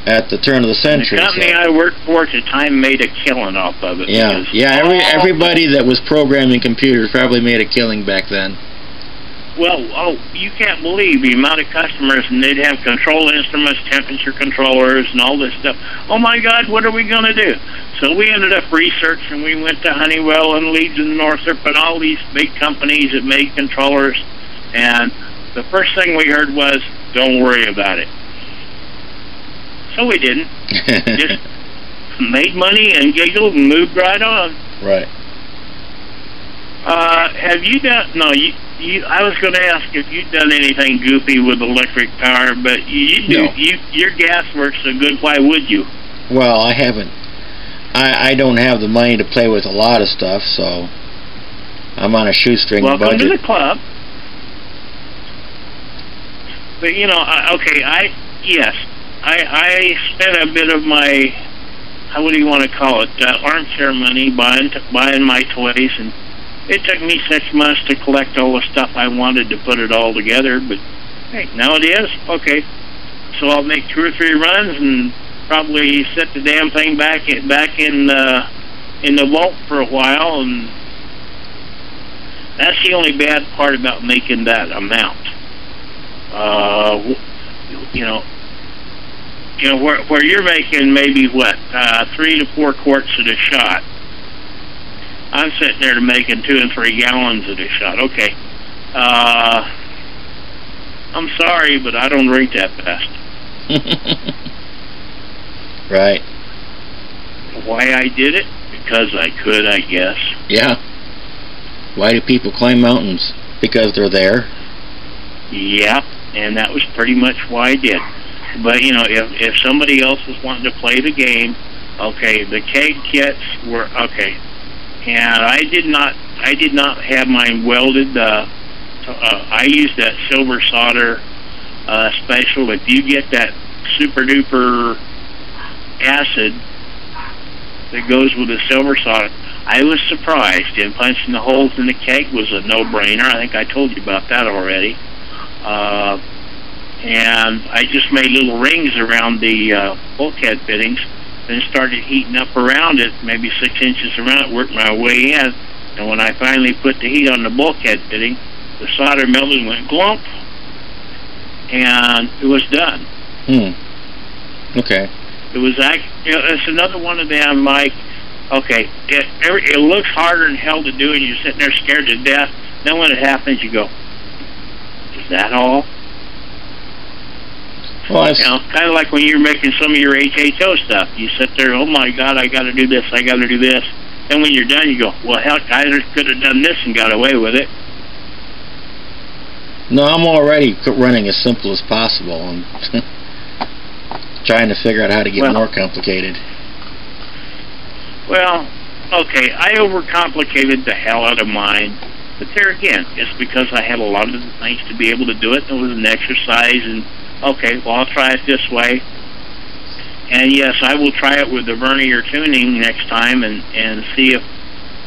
at the turn of the century. The company I worked for at the time made a killing off of it. Yeah, everybody that was programming computers probably made a killing back then. Well, you can't believe the amount of customers, and they'd have control instruments, temperature controllers, and all this stuff. Oh my God, what are we going to do? So we ended up researching. We went to Honeywell and Leeds and Northrop and all these big companies that made controllers, and the first thing we heard was, don't worry about it. So we didn't. Just made money and giggled and moved right on. Right. Have you done... No, I was going to ask if you'd done anything goofy with electric power, but you do. No. Your gas works so good. Why would you? Well, I haven't. I don't have the money to play with a lot of stuff, so I'm on a shoestring budget. Welcome to the club. But you know, okay, I spent a bit of my, what do you want to call it, armchair money buying my toys, and it took me 6 months to collect all the stuff I wanted to put it all together. But hey, now it is okay. So I'll make 2 or 3 runs and probably set the damn thing back in the vault for a while, and that's the only bad part about making that amount. You know, where you're making maybe what 3 to 4 quarts at a shot. I'm sitting there making 2 and 3 gallons at a shot. Okay, I'm sorry, but I don't drink that fast. Right. Why I did it? Because I could, I guess. Yeah. Why do people climb mountains? Because they're there. Yeah, and that was pretty much why I did. But you know, if somebody else was wanting to play the game, okay, the keg kits were okay, and I did not have mine welded. I used that silver solder special. If you get that super duper acid that goes with the silver solder, I was surprised. And punching the holes in the keg was a no-brainer. I think I told you about that already. And I just made little rings around the bulkhead fittings, then started heating up around it, maybe 6 inches around it, worked my way in, and when I finally put the heat on the bulkhead fitting, the solder melted and went glump, and it was done. Okay. It was it's another one of them, like, okay, it looks harder than hell to do, and you're sitting there scared to death. Then when it happens, you go, is that all? Well, you know, kind of like when you're making some of your HHO stuff. You sit there, oh my God, I got to do this, I got to do this. And when you're done, you go, well, heck, I could have done this and got away with it. No, I'm already running as simple as possible. I'm trying to figure out how to get more complicated. Well, okay, I overcomplicated the hell out of mine. But there again, it's because I had a lot of the things to be able to do it. It was an exercise, and okay, well, I'll try it this way. And yes, I will try it with the vernier tuning next time and see if,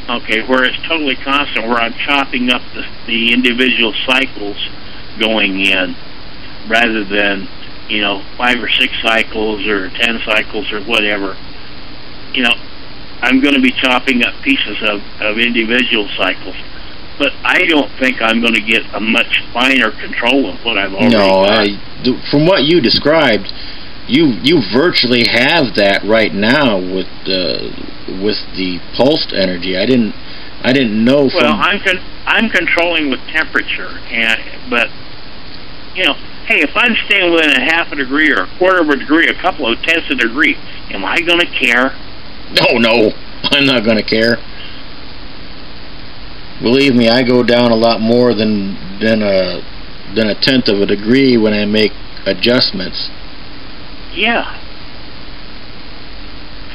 okay, where it's totally constant, where I'm chopping up the individual cycles going in, rather than, you know, 5 or 6 cycles or 10 cycles or whatever. You know, I'm going to be chopping up pieces of individual cycles. But I don't think I'm going to get a much finer control of what I've already got. From what you described, you virtually have that right now with the pulsed energy. I didn't know. Well, I'm controlling with temperature, but you know, hey, if I'm staying within a half a degree or a quarter of a degree, a couple of tenths of a degree, am I going to care? No, I'm not going to care. Believe me, I go down a lot more than a tenth of a degree when I make adjustments. Yeah.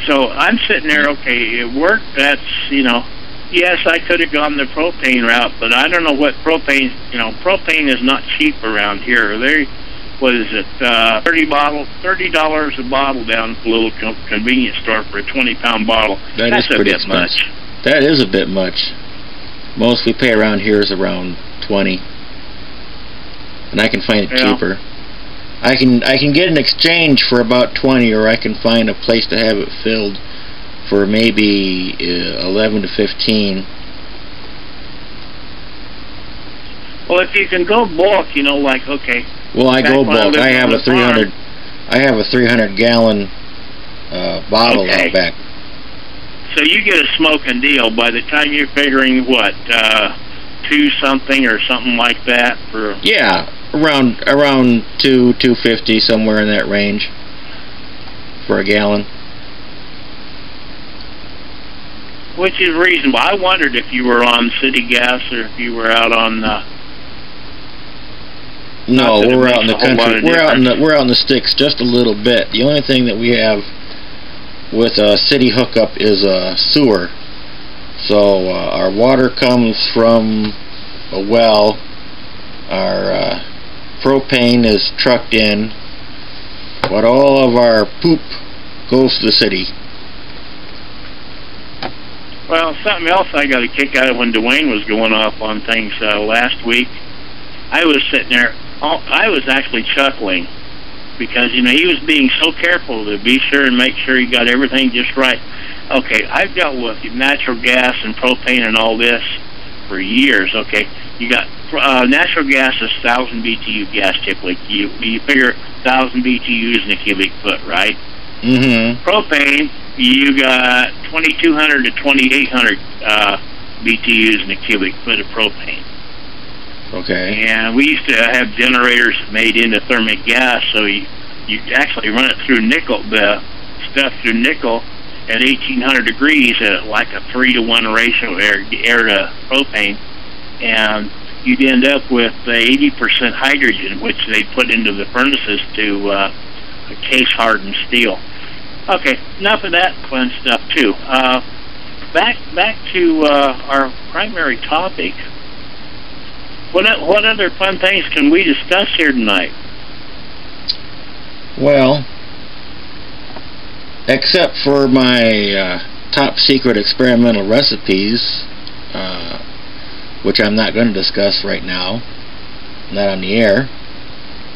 So I'm sitting there, okay, it worked, that's, you know, yes, I could have gone the propane route, but I don't know what propane, you know, propane is not cheap around here. What is it, $30 a bottle down at the little convenience store for a 20-pound bottle. That's a bit much. That is a bit much. Most we pay around here is around 20, and I can find it cheaper. I can get an exchange for about 20, or I can find a place to have it filled for maybe 11 to 15. Well, if you can go bulk, you know, like, okay. Well, I go bulk. I have a 300 gallon bottle out back. So you get a smoking deal by the time you're figuring what, 2 something or something like that for. Yeah, around $2.50, somewhere in that range for a gallon. Which is reasonable. I wondered if you were on city gas or if you were out on No, we're out in the country. We're out in the sticks just a little bit. The only thing that we have with a city hookup is a sewer. So our water comes from a well. Our propane is trucked in, but all of our poop goes to the city. Well, something else I got a kick out of when Dwayne was going off on things last week. I was sitting there. I was actually chuckling because, you know, he was being so careful to be sure and make sure he got everything just right. Okay, I've dealt with natural gas and propane and all this for years. Okay, you got natural gas is 1,000 BTU gas typically. You figure 1,000 BTUs in a cubic foot, right? Mm-hmm. Propane, you got 2,200 to 2,800 BTUs in a cubic foot of propane. Okay. And we used to have generators made into thermic gas, so you actually run it through nickel, the stuff through nickel at 1,800 degrees at like a 3-to-1 ratio air to propane, and you'd end up with 80% hydrogen, which they put into the furnaces to case hardened steel. Okay, enough of that fun stuff too. Back to our primary topic. What other fun things can we discuss here tonight? Well, except for my top secret experimental recipes, which I'm not going to discuss right now, not on the air.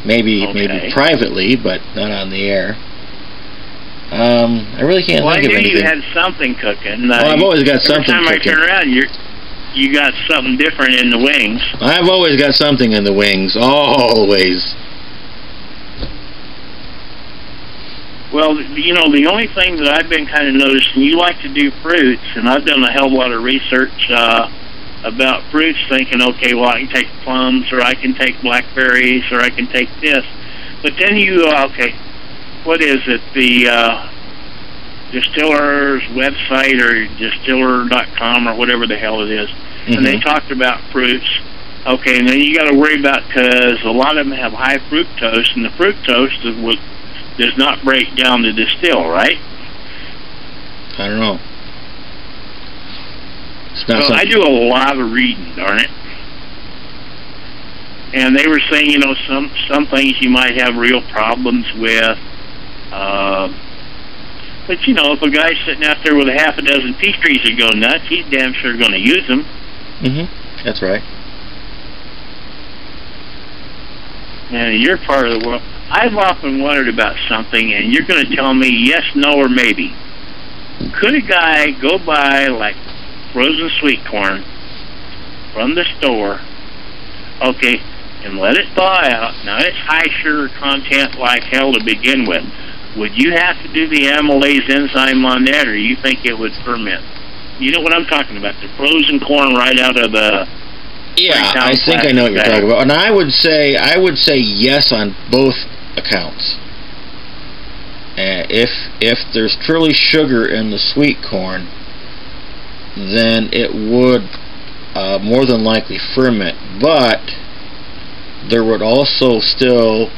Maybe privately, but not on the air. I really can't think of anything. Well, I knew you had something cooking. Well, I've always got something cooking. Every time I turn around, you got something different in the wings. I've always got something in the wings. Always. Well, you know, the only thing that I've been kind of noticing, you like to do fruits, and I've done a hell of a lot of research about fruits, thinking, okay, well, I can take plums, or I can take blackberries, or I can take this. But then you, what is it, the distiller's website, or distiller.com, or whatever the hell it is, and they talked about fruits. Okay, and then you got to worry about, because a lot of them have high fructose, and the fructose does not break down to distill, right? I don't know. Well, I do a lot of reading, darn it. And they were saying, you know, some things you might have real problems with. But, you know, if a guy's sitting out there with a half a dozen peach trees that go nuts, he's damn sure going to use them. That's right. And you're part of the world. I've often wondered about something, and you're going to tell me yes, no, or maybe. Could a guy go buy, like, frozen sweet corn from the store, okay, and let it thaw out? Now, it's high sugar content like hell to begin with. Would you have to do the amylase enzyme on that, or you think it would ferment? You know what I'm talking about, the frozen corn right out of the... Yeah, I think I know what you're talking about. And I would say yes on both accounts. If there's truly sugar in the sweet corn, then it would more than likely ferment. But there would also still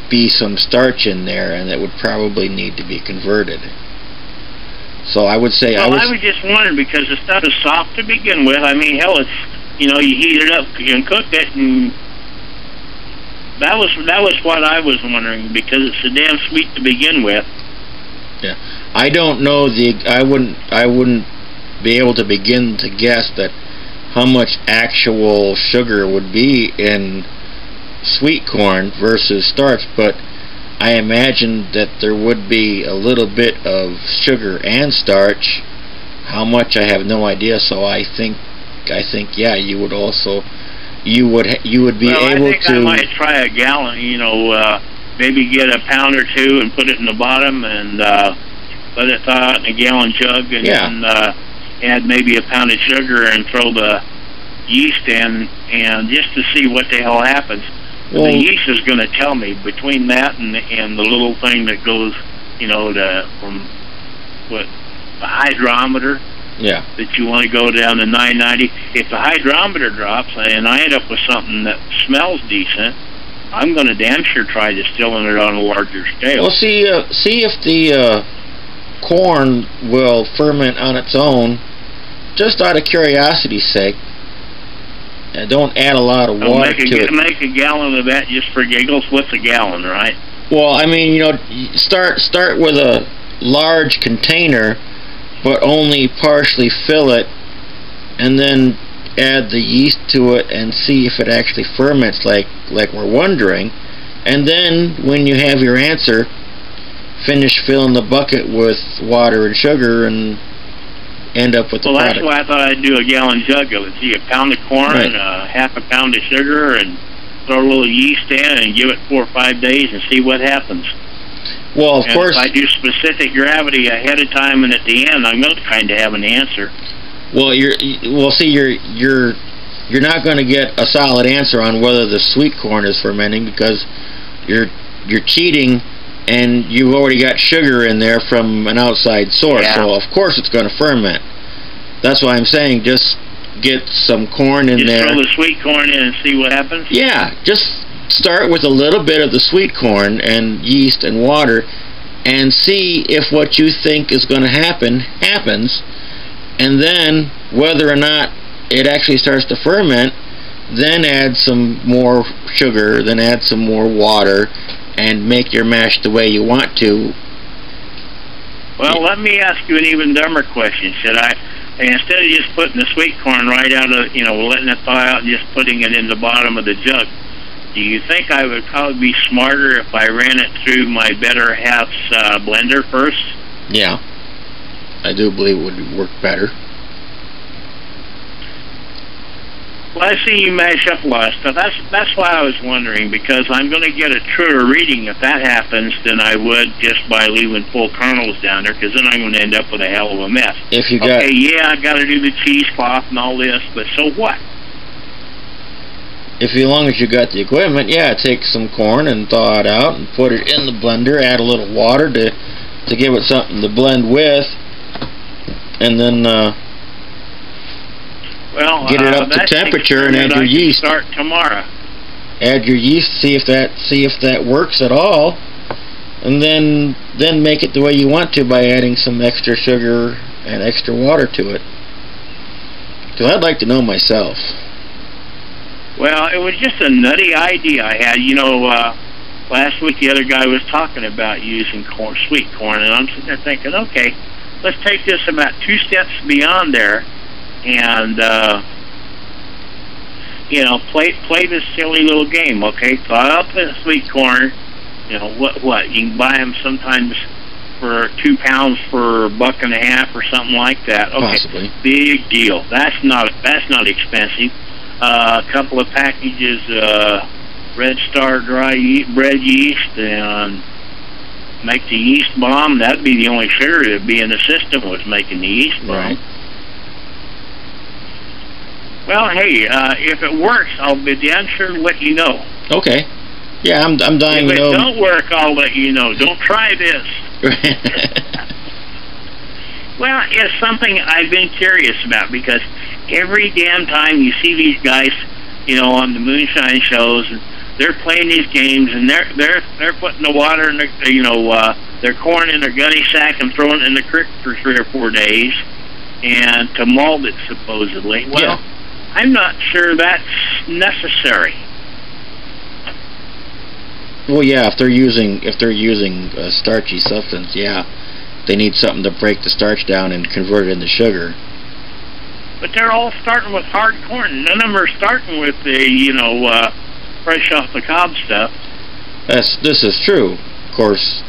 be some starch in there, and it would probably need to be converted. So I would say I was just wondering, because the stuff is soft to begin with. I mean, hell, it's, you know, you heat it up and cook it, and that was what I was wondering, because it's so damn sweet to begin with. Yeah, I don't know I wouldn't be able to begin to guess that how much actual sugar would be in sweet corn versus starch, but I imagine that there would be a little bit of sugar and starch. How much, I have no idea. So I think yeah, you would be able to. I think I might try a gallon. You know, maybe get a pound or two and put it in the bottom, and let it thaw out in a gallon jug, and then add maybe a pound of sugar and throw the yeast in, and just to see what the hell happens. Well, the yeast is going to tell me between that and the little thing that goes, you know, from the hydrometer. Yeah. That you want to go down to 990. If the hydrometer drops and I end up with something that smells decent, I'm going to damn sure try distilling it on a larger scale. Well, see if the corn will ferment on its own, just out of curiosity's sake. Don't add a lot of water to it. Make a gallon of that just for giggles. What's a gallon, right? Well, I mean, you know, start with a large container, but only partially fill it, and then add the yeast to it and see if it actually ferments like we're wondering. And then when you have your answer, finish filling the bucket with water and sugar and end up with the product. Well, that's why I thought I'd do a gallon jug of it. See, a pound of corn and half a pound of sugar, and throw a little yeast in and give it 4 or 5 days and see what happens. Well, of course. If I do specific gravity ahead of time and at the end, I'm going to kind of have an answer. Well, you're not going to get a solid answer on whether the sweet corn is fermenting, because you're cheating, and you've already got sugar in there from an outside source. Yeah. So of course it's going to ferment. That's why I'm saying just get some corn in there. Just throw the sweet corn in and see what happens? Yeah, just start with a little bit of the sweet corn and yeast and water, and see if what you think is going to happen happens, and then whether or not it actually starts to ferment, then add some more sugar, then add some more water, and make your mash the way you want to. Well, let me ask you an even dumber question. Should I, instead of just putting the sweet corn right out of, letting it thaw out and just putting it in the bottom of the jug, do you think I would probably be smarter if I ran it through my Better Half's blender first? Yeah, I do believe it would work better. Well, I see you mash up a lot of stuff. That's why I was wondering, because I'm going to get a truer reading if that happens than I would just by leaving full kernels down there, because then I'm going to end up with a hell of a mess. If you got, okay, yeah, I got to do the cheesecloth and all this, but so what? As long as you got the equipment, yeah, take some corn and thaw it out and put it in the blender. Add a little water to give it something to blend with, and then get it up to temperature and add your yeast. Start tomorrow. Add your yeast, see if that works at all, and then make it the way you want to by adding some extra sugar and extra water to it. Because I'd like to know myself. Well, it was just a nutty idea I had. Last week the other guy was talking about using sweet corn, and I'm sitting there thinking, okay, let's take this about 2 steps beyond there. And play this silly little game. Okay, thaw out the sweet corn. What you can buy them sometimes for 2 pounds for $1.50 or something like that. Okay, possibly. Big deal. That's not expensive. A couple of packages Red Star dry bread yeast, and make the yeast bomb. That'd be the only sugar that'd be in the system was making the yeast bomb. Right. Well, hey, if it works, I'll be damn sure to let you know. Okay. Yeah, I'm dying to know. If it don't work, I'll let you know. Don't try this. Well, it's something I've been curious about, because every damn time you see these guys, on the Moonshine shows, and they're playing these games, and they're putting the water in their corn in their gunny sack and throwing it in the creek for 3 or 4 days, and to malt it supposedly. Well. Yeah. I'm not sure that's necessary. Well, yeah, if they're using a starchy substance, yeah, they need something to break the starch down and convert it into sugar. But they're all starting with hard corn. None of them are starting with the fresh off the cob stuff. This is true. Of course,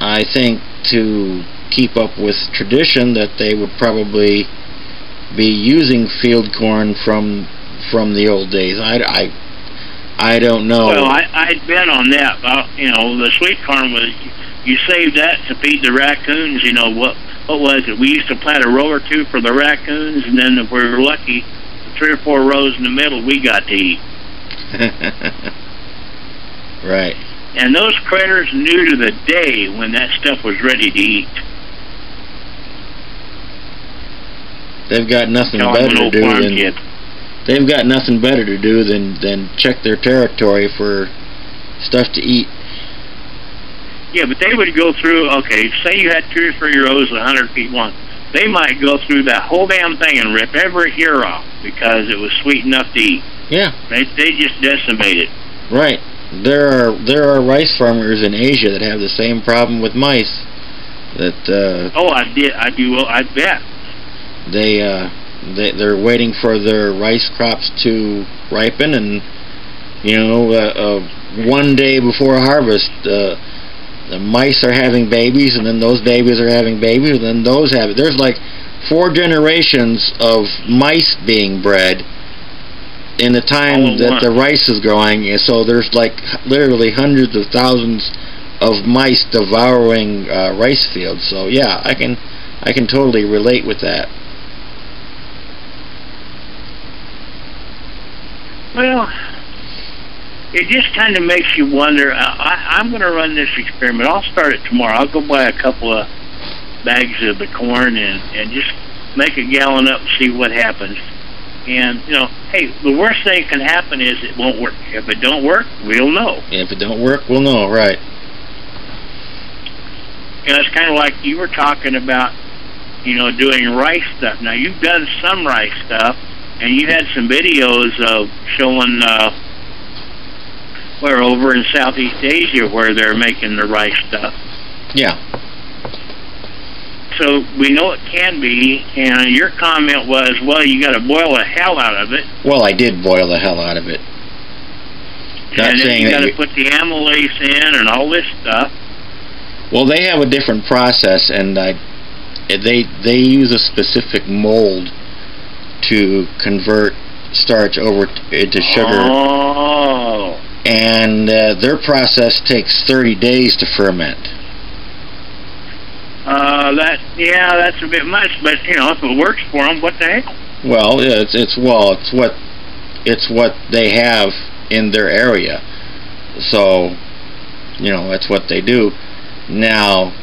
I think to keep up with tradition that they would probably be using field corn from the old days. I don't know. Well, I'd bet on that. The sweet corn was, you saved that to feed the raccoons. What was it? We used to plant a row or 2 for the raccoons, and then if we were lucky, 3 or 4 rows in the middle we got to eat. Right. And those critters knew to the day when that stuff was ready to eat. They've got nothing better to do than check their territory for stuff to eat. Yeah, but they would go through, okay, say you had 2 or 3 rows 100 feet long. They might go through that whole damn thing and rip every ear off because it was sweet enough to eat. Yeah. They just decimate it. Right. There are rice farmers in Asia that have the same problem with mice. That oh, I bet. They're waiting for their rice crops to ripen, and you know, one day before harvest, the mice are having babies, and then those babies are having babies, and then those have it. There's like 4 generations of mice being bred in the time that the rice is growing, and so there's like literally hundreds of thousands of mice devouring rice fields. So yeah, I can totally relate with that. Well, it just kind of makes you wonder. I'm going to run this experiment. I'll start it tomorrow. I'll go buy a couple of bags of the corn and just make a gallon up and see what happens. And, you know, hey, the worst thing that can happen is it won't work. If it don't work, we'll know. If it don't work, we'll know, right. You know, it's kind of like you were talking about, you know, doing rice stuff. Now, you've done some rice stuff, and you had some videos of showing where over in Southeast Asia where they're making the rice stuff. Yeah. So we know it can be, and your comment was, well, you got to boil the hell out of it. Well, I did boil the hell out of it. Not and then you got to put the amylase in and all this stuff. Well, they have a different process, and they use a specific mold to convert starch over into sugar. Oh. And their process takes 30 days to ferment. That's a bit much, but you know, if it works for them, what the heck? Well, it's what they have in their area, so you know that's what they do. Now,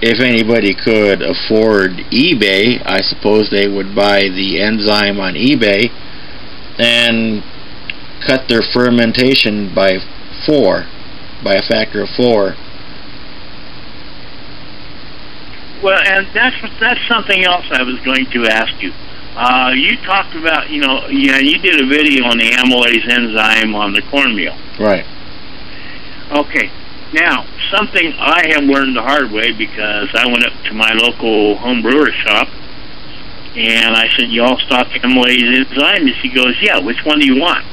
if anybody could afford eBay, I suppose they would buy the enzyme on eBay and cut their fermentation by a factor of 4. Well, and that's something else I was going to ask you. You talked about, you did a video on the amylase enzyme on the cornmeal. Right. Okay. Now, something I have learned the hard way because I went up to my local home brewer shop and I said, "You all stock amylase enzyme?" And she goes, "Yeah, which one do you want?"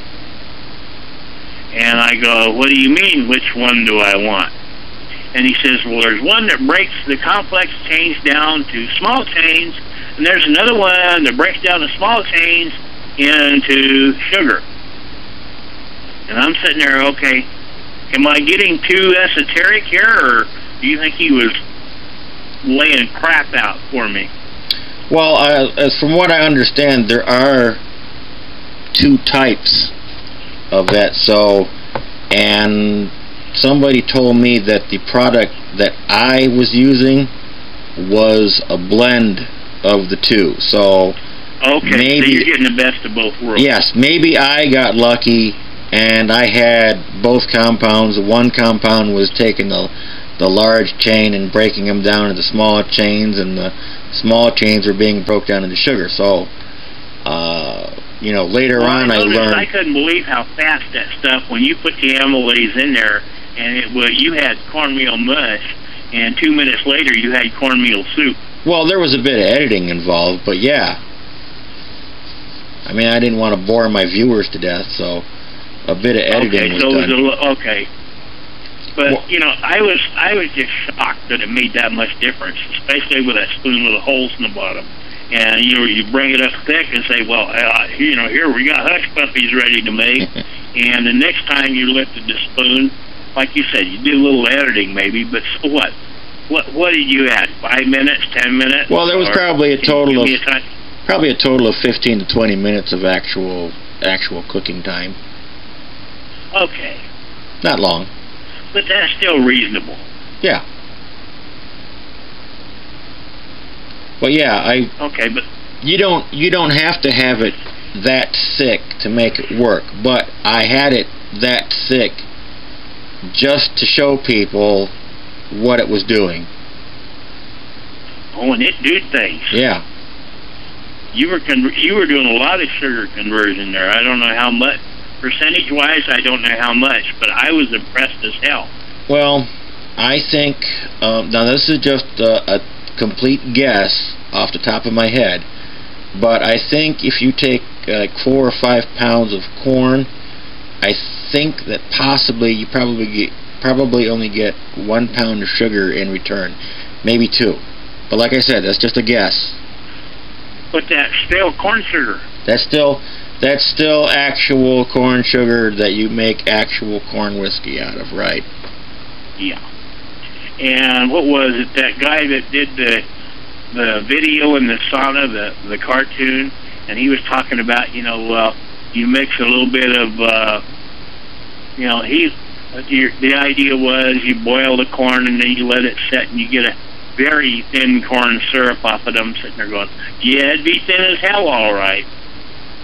And I go, "What do you mean, which one do I want?" And he says, "Well, there's one that breaks the complex chains down to small chains, and there's another one that breaks down the small chains into sugar." And I'm sitting there, okay, am I getting too esoteric here, or do you think he was laying crap out for me? Well, as from what I understand, there are 2 types of that. So, and somebody told me that the product that I was using was a blend of the 2. So, okay, maybe, so you're getting the best of both worlds. Yes, maybe I got lucky and I had both compounds. One compound was taking the large chain and breaking them down into small chains, and the small chains were being broke down into sugar. So, you know, later on I learned. I couldn't believe how fast that stuff, when you put the amylase in there, and you had cornmeal mush, and 2 minutes later you had cornmeal soup. Well, there was a bit of editing involved, but yeah. I mean, I didn't want to bore my viewers to death, so a bit of editing was done. Okay. But, well, you know, I was just shocked that it made that much difference, especially with that spoon with the holes in the bottom. And, you know, you bring it up thick and say, well, you know, here we got hush puppies ready to make. And the next time you lifted the spoon, like you said, you did a little editing maybe, but so what? What did you add? 5 minutes, 10 minutes? Well, there was probably a total of 15 to 20 minutes of actual cooking time. Okay. Not long. But that's still reasonable. Yeah. But yeah, okay, but you don't have to have it that thick to make it work. But I had it that thick just to show people what it was doing. Oh, and it did things. Yeah. You were doing a lot of sugar conversion there. I don't know how much. Percentage-wise, I don't know how much, but I was impressed as hell. Well, I think, now this is just a complete guess off the top of my head, but I think if you take like 4 or 5 pounds of corn, I think that possibly you probably only get 1 pound of sugar in return, maybe 2. But like I said, that's just a guess. But that's still corn sugar. That's still actual corn sugar that you make actual corn whiskey out of, right? Yeah. And what was it? That guy that did the video in the sauna, the cartoon, and he was talking about, you mix a little bit of, the idea was you boil the corn and then you let it set and you get a very thin corn syrup off of them. Sitting there going, yeah, it'd be thin as hell, all right.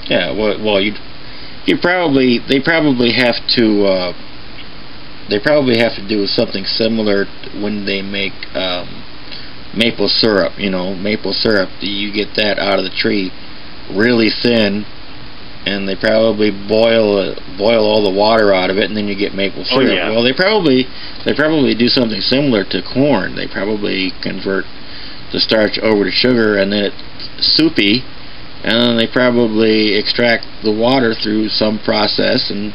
Yeah, well, they probably have to do something similar when they make maple syrup. Maple syrup, you get that out of the tree really thin, and they probably boil all the water out of it, and then you get maple syrup. Oh, yeah. Well, they probably do something similar to corn. They probably convert the starch over to sugar, and then it's soupy, and then they probably extract the water through some process and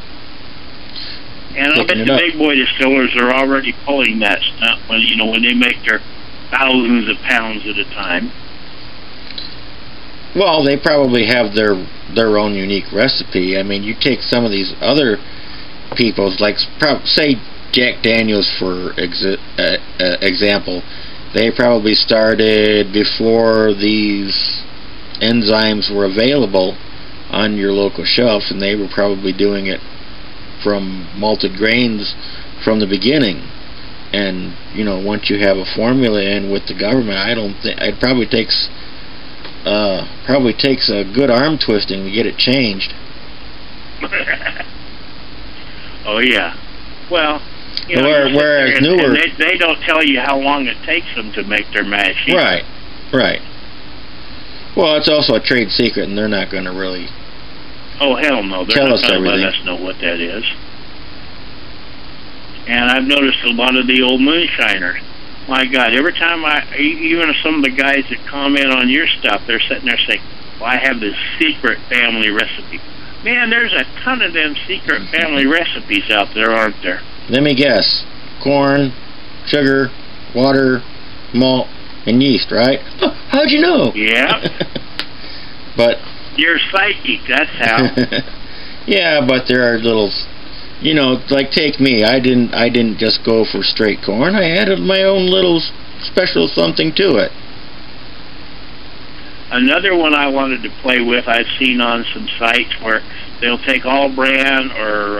I bet the big boy distillers are already pulling that stuff when they make their thousands of pounds at a time. Well, they probably have their own unique recipe. I mean, you take some of these other people's, like say Jack Daniels for example. They probably started before these enzymes were available on your local shelf, and they were probably doing it from malted grains from the beginning. And once you have a formula in with the government, I don't think it probably takes a good arm twisting to get it changed. Oh yeah. Well, whereas newer, they don't tell you how long it takes them to make their mash. Right. Well, it's also a trade secret, and they're not going to really. Oh hell no! They're not going to let us know what that is. And I've noticed a lot of the old moonshiners. My God, every time even some of the guys that comment on your stuff, they're sitting there saying, well, I have this secret family recipe. Man, there's a ton of them secret family recipes out there, aren't there? Let me guess. Corn, sugar, water, malt, and yeast, right? Oh, how'd you know? Yeah. But you're psychic, that's how. Yeah, but there are little... like take me. I didn't just go for straight corn. I added my own little special something to it. Another one I wanted to play with, I've seen on some sites where they'll take all bran or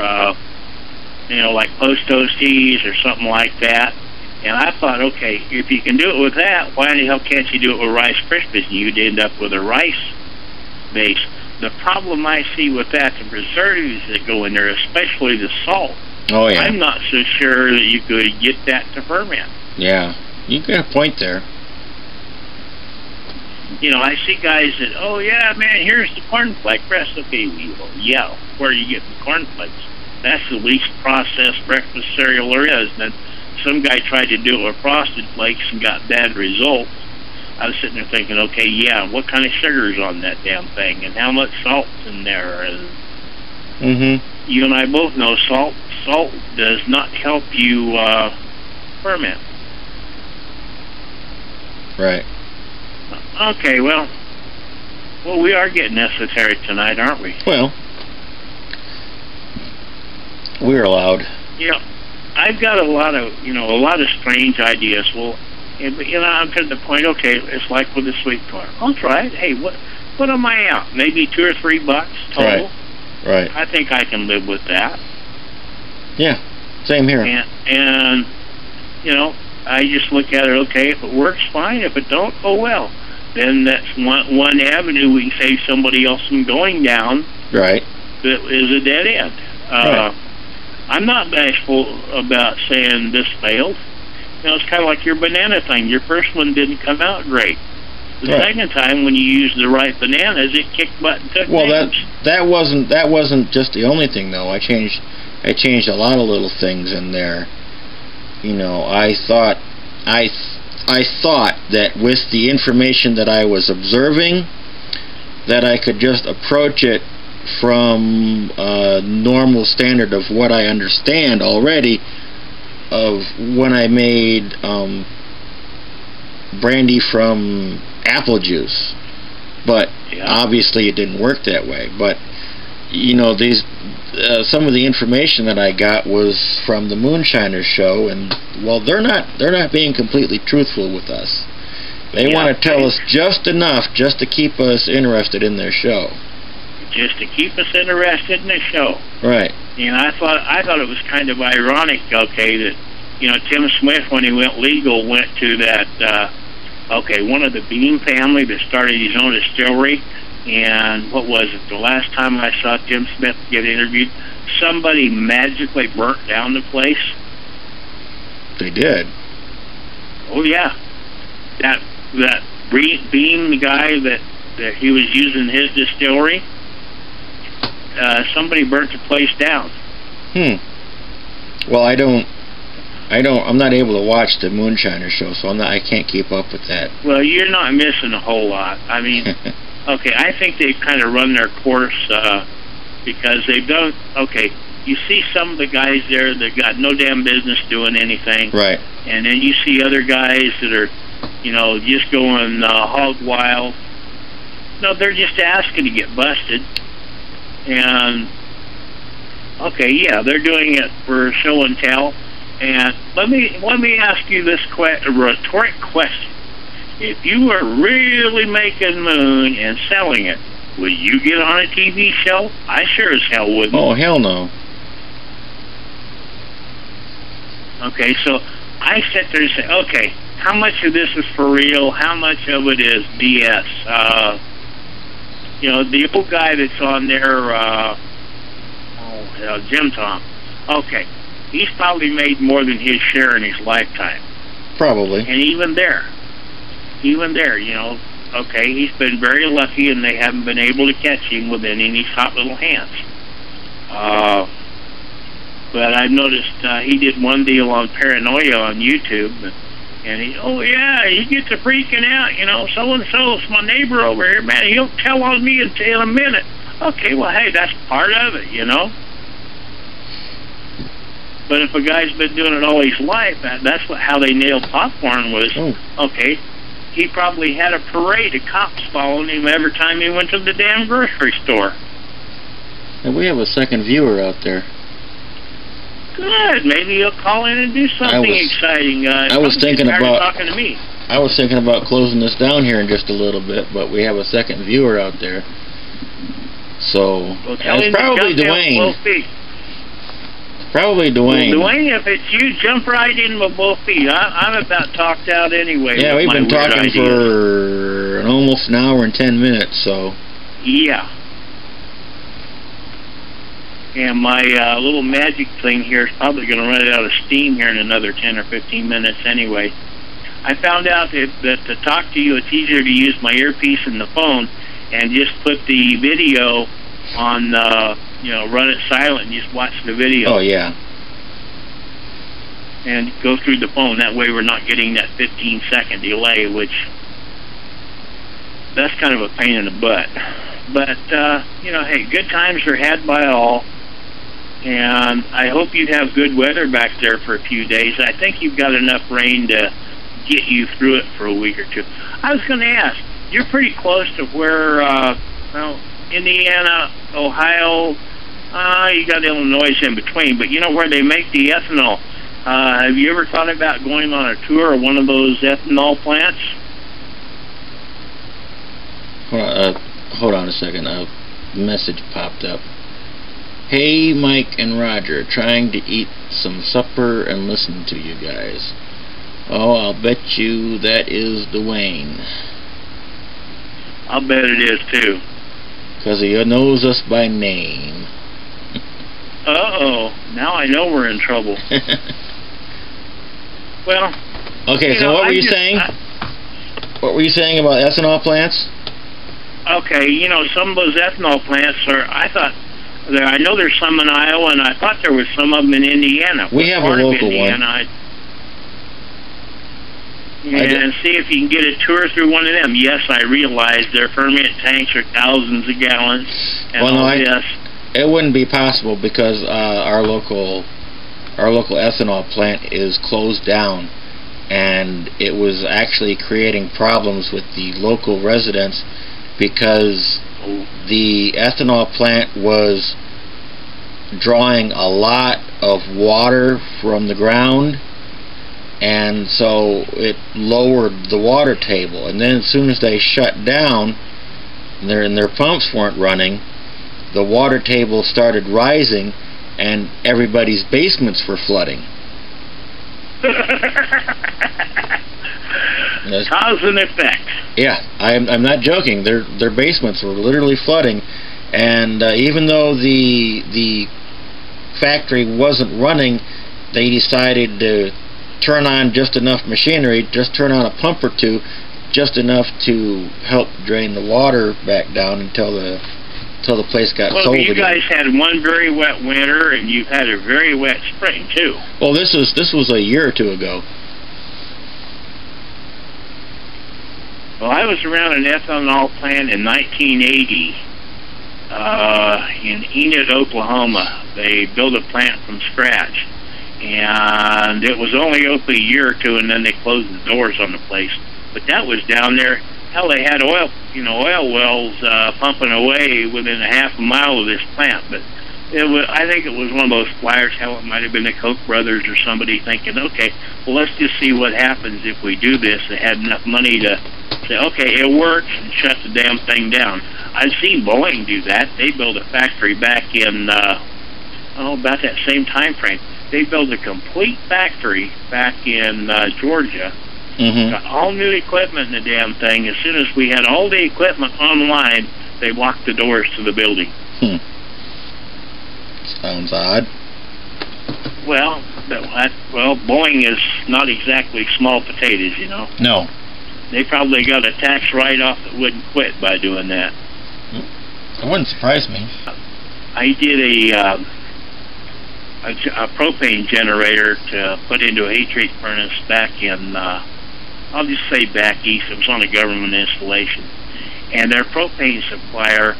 like Post Toasties or something like that. And I thought, okay, if you can do it with that, why the hell can't you do it with Rice Krispies? And you'd end up with a rice base. The problem I see with that, the preservatives that go in there, especially the salt. Oh yeah. I'm not so sure that you could get that to ferment. Yeah, you got a point there. I see guys that, oh yeah, man, here's the cornflake recipe. Yeah, where are you getting the cornflakes? That's the least processed breakfast cereal there is. And then some guy tried to do it with Frosted Flakes and got bad results. I was sitting there thinking, okay, yeah, what kind of sugar's on that damn thing, and how much salt's in there? And you and I both know salt does not help you ferment. Right. Okay, well, we are getting esoteric tonight, aren't we? Well, we're allowed. Yeah, I've got a lot of strange ideas. Well, I'm to the point. Okay, it's like with the sweet corn. I'll try it. Hey, what am I out? Maybe $2 or $3 total. Right. I think I can live with that. Yeah, same here. And I just look at it. Okay, if it works, fine. If it don't, oh well. Then that's one avenue we can save somebody else from going down. Right. That is a dead end. Right. I'm not bashful about saying this failed. You know, it's kind of like your banana thing. Your first one didn't come out great. The second time, when you used the right bananas, it kicked butt and took names. that wasn't just the only thing though. I changed a lot of little things in there. You know, I thought that with the information that I was observing, that I could just approach it from a normal standard of what I understand already of when I made brandy from apple juice. But obviously it didn't work that way. But you know, these some of the information that I got was from the Moonshiners show, and well, they're not being completely truthful with us. They want to tell us just enough just to keep us interested in their show. Just to keep us interested in the show. Right. And I thought it was kind of ironic, okay, that, you know, Tim Smith, when he went legal, went to that, one of the Beam family that started his own distillery. And what was it? The last time I saw Tim Smith get interviewed, somebody magically burnt down the place. They did. Oh yeah, that Beam, the guy that he was using his distillery, somebody burnt the place down. Well, I'm not able to watch the Moonshiner show, so I can't keep up with that. Well, you're not missing a whole lot. I mean, okay, I think they've kind of run their course because they've done, you see some of the guys there that got no damn business doing anything. Right. And then you see other guys that are, you know, just going hog wild. No, they're just asking to get busted. And, they're doing it for show and tell. And let me ask you this rhetoric question. If you were really making Moon and selling it, would you get on a TV show? I sure as hell wouldn't. Oh, hell no. Okay, so I sit there and say, okay, how much of this is for real? How much of it is BS? You know, the old guy that's on there, Jim Tom. Okay, he's probably made more than his share in his lifetime. Probably. And even there, you know, okay, he's been very lucky and they haven't been able to catch him with any of these hot little hands. But I've noticed he did one deal on Paranoia on YouTube, and he gets to freaking out, you know, so-and-so's my neighbor over here, man, he'll tell on me in a minute. Okay, well, hey, that's part of it, you know. But if a guy's been doing it all his life, that's how they nailed popcorn was, okay, he probably had a parade of cops following him every time he went to the damn grocery store. And we have a second viewer out there. Good. Maybe he'll call in and do something exciting. I was thinking about talking to me. I was thinking about closing this down here in just a little bit, but we have a second viewer out there. So it's probably Dwayne. Probably Dwayne. Well, Dwayne, if it's you, jump right in with both feet. I'm about talked out anyway. Yeah, we've been talking for almost an hour and 10 minutes, so. Yeah. And my little magic thing here is probably going to run out of steam here in another 10 or 15 minutes anyway. I found out that to talk to you, it's easier to use my earpiece and the phone and just put the video on, run it silent and just watch the video. Oh, yeah. And go through the phone. That way we're not getting that 15-second delay, which that's kind of a pain in the butt. But, hey, good times are had by all. And I hope you have good weather back there for a few days. I think you've got enough rain to get you through it for a week or two. I was going to ask, you're pretty close to where, Indiana, Ohio, you got Illinois in between, but you know where they make the ethanol. Have you ever thought about going on a tour of one of those ethanol plants? Hold on a second. A message popped up. Hey, Mike and Roger, trying to eat some supper and listen to you guys. Oh, I'll bet you that is Dwayne. I'll bet it is, too. Because he knows us by name. Uh-oh. Now I know we're in trouble. Well... Okay, so what were you saying? What were you saying about ethanol plants? Okay, you know, some of those ethanol plants are... I know there's some in Iowa, and I thought there was some of them in Indiana. We have a local one. And see if you can get a tour through one of them. Yes, I realize their ferment tanks are thousands of gallons. And well, no, this. It wouldn't be possible because our local ethanol plant is closed down, and it was actually creating problems with the local residents because the ethanol plant was drawing a lot of water from the ground, and so it lowered the water table. And then as soon as they shut down and their pumps weren't running, the water table started rising and everybody's basements were flooding. Cause and effect. Yeah, I'm not joking. Their basements were literally flooding, and even though the factory wasn't running, they decided to turn on just enough machinery, just turn on a pump or two, just enough to help drain the water back down until the place got sold again. Well, you guys had one very wet winter, and you've had a very wet spring too. Well, this was a year or two ago. Well, I was around an ethanol plant in 1980 in Enid, Oklahoma. They built a plant from scratch, and it was only open a year or two, and then they closed the doors on the place. But that was down there. Hell, they had oil wells pumping away within a half a mile of this plant. But I think it was one of those flyers. Hell, it might have been the Koch brothers or somebody thinking, okay, well, let's just see what happens if we do this. They had enough money to say, okay, it works, and shut the damn thing down. I've seen Boeing do that. They built a factory back in, about that same time frame. They built a complete factory back in Georgia. Mm-hmm. Got all new equipment in the damn thing. As soon as we had all the equipment online, they locked the doors to the building. Sounds odd. Well, Boeing is not exactly small potatoes, you know. No. They probably got a tax write-off that wouldn't quit by doing that. It wouldn't surprise me. I did a propane generator to put into a heat treat furnace back in, I'll just say back east. It was on a government installation. And their propane supplier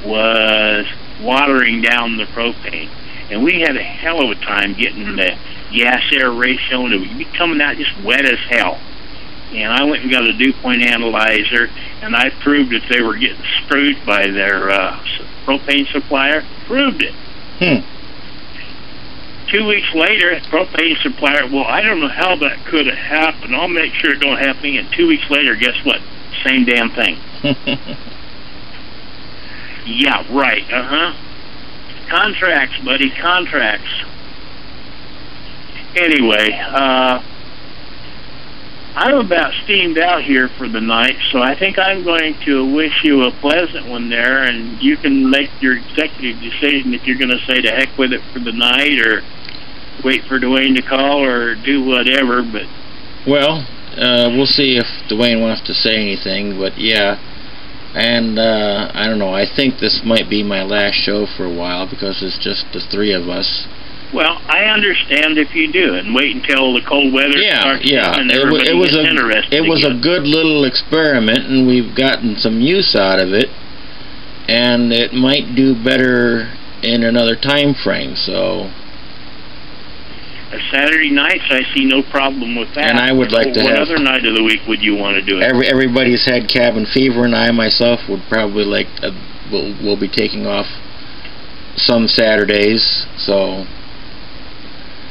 was watering down the propane. And we had a hell of a time getting the gas-air ratio, and it would be coming out just wet as hell. And I went and got a dew point analyzer, and I proved that they were getting screwed by their propane supplier. Proved it. 2 weeks later, propane supplier, well, I don't know how that could have happened. I'll make sure it don't happen. And 2 weeks later, guess what? Same damn thing. Yeah, right. Contracts, buddy, contracts. Anyway, I'm about steamed out here for the night, so I think I'm going to wish you a pleasant one there, and you can make your executive decision if you're going to say to heck with it for the night, or wait for Dwayne to call, or do whatever. But well, we'll see if Dwayne wants to say anything, but yeah. And I don't know, I think this might be my last show for a while because it's just the three of us. Well, I understand if you do, and wait until the cold weather starts. And it was a good little experiment, and we've gotten some use out of it, and it might do better in another time frame. So Saturday nights, I see no problem with that. And I would like to have... What other night of the week would you want to do it? Everybody's had cabin fever, and I myself would probably like... We'll be taking off some Saturdays, so...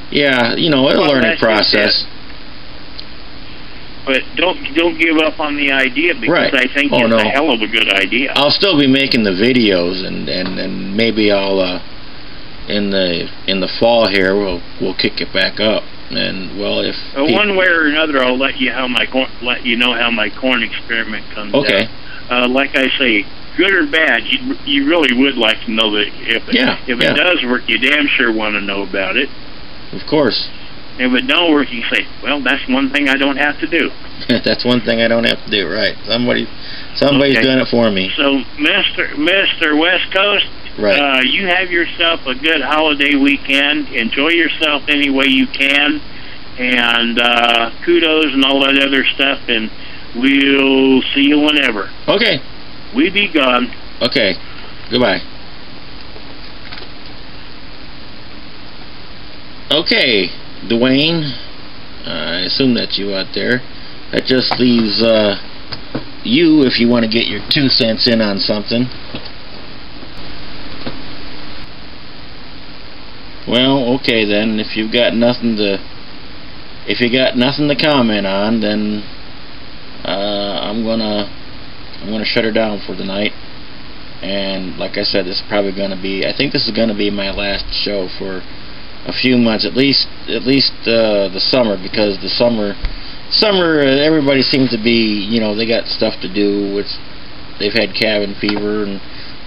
Yeah, you know, it's a learning process. But don't give up on the idea, because I think it's a hell of a good idea. I'll still be making the videos, and maybe I'll... In the fall here, we'll kick it back up, and well, if one way or another, I'll let you know how my corn experiment comes out. Like I say, good or bad, you really would like to know that if it does work, you damn sure want to know about it. Of course. If it don't work, you say, well, that's one thing I don't have to do. That's one thing I don't have to do, right. Somebody's doing it for me. So, Mr. West Coast, right. You have yourself a good holiday weekend. Enjoy yourself any way you can. And kudos and all that other stuff. And we'll see you whenever. Okay. We be gone. Okay. Goodbye. Okay. Dwayne, I assume that's you out there. That just leaves you if you want to get your 2 cents in on something. Well, okay then. If you got nothing to comment on, then I'm gonna shut her down for the night. And like I said, this is probably gonna be. I think this is gonna be my last show for a few months, at least the summer, because the summer everybody seems to be, you know, they got stuff to do. They've had cabin fever, and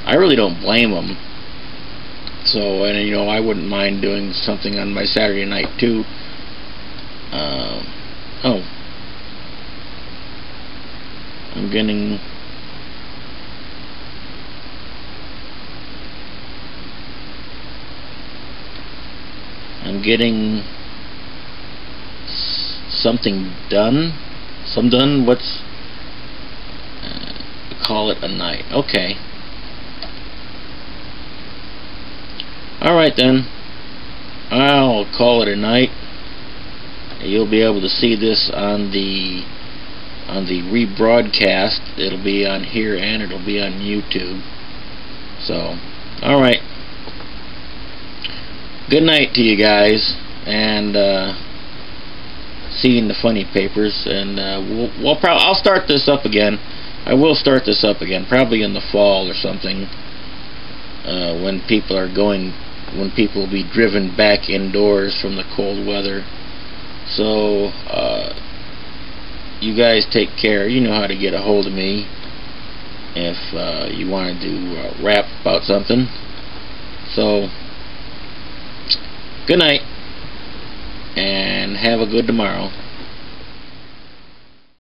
I really don't blame them. So, and you know, I wouldn't mind doing something on my Saturday night too. Oh, I'm getting. Something done. What's call it a night? Okay. All right then. I'll call it a night. You'll be able to see this on the rebroadcast. It'll be on here and it'll be on YouTube. So, all right. Good night to you guys, and see you in the funny papers. And I'll start this up again. I will start this up again, probably in the fall or something, when people will be driven back indoors from the cold weather. So you guys take care. You know how to get a hold of me if you want to do rap about something. So good night, and have a good tomorrow.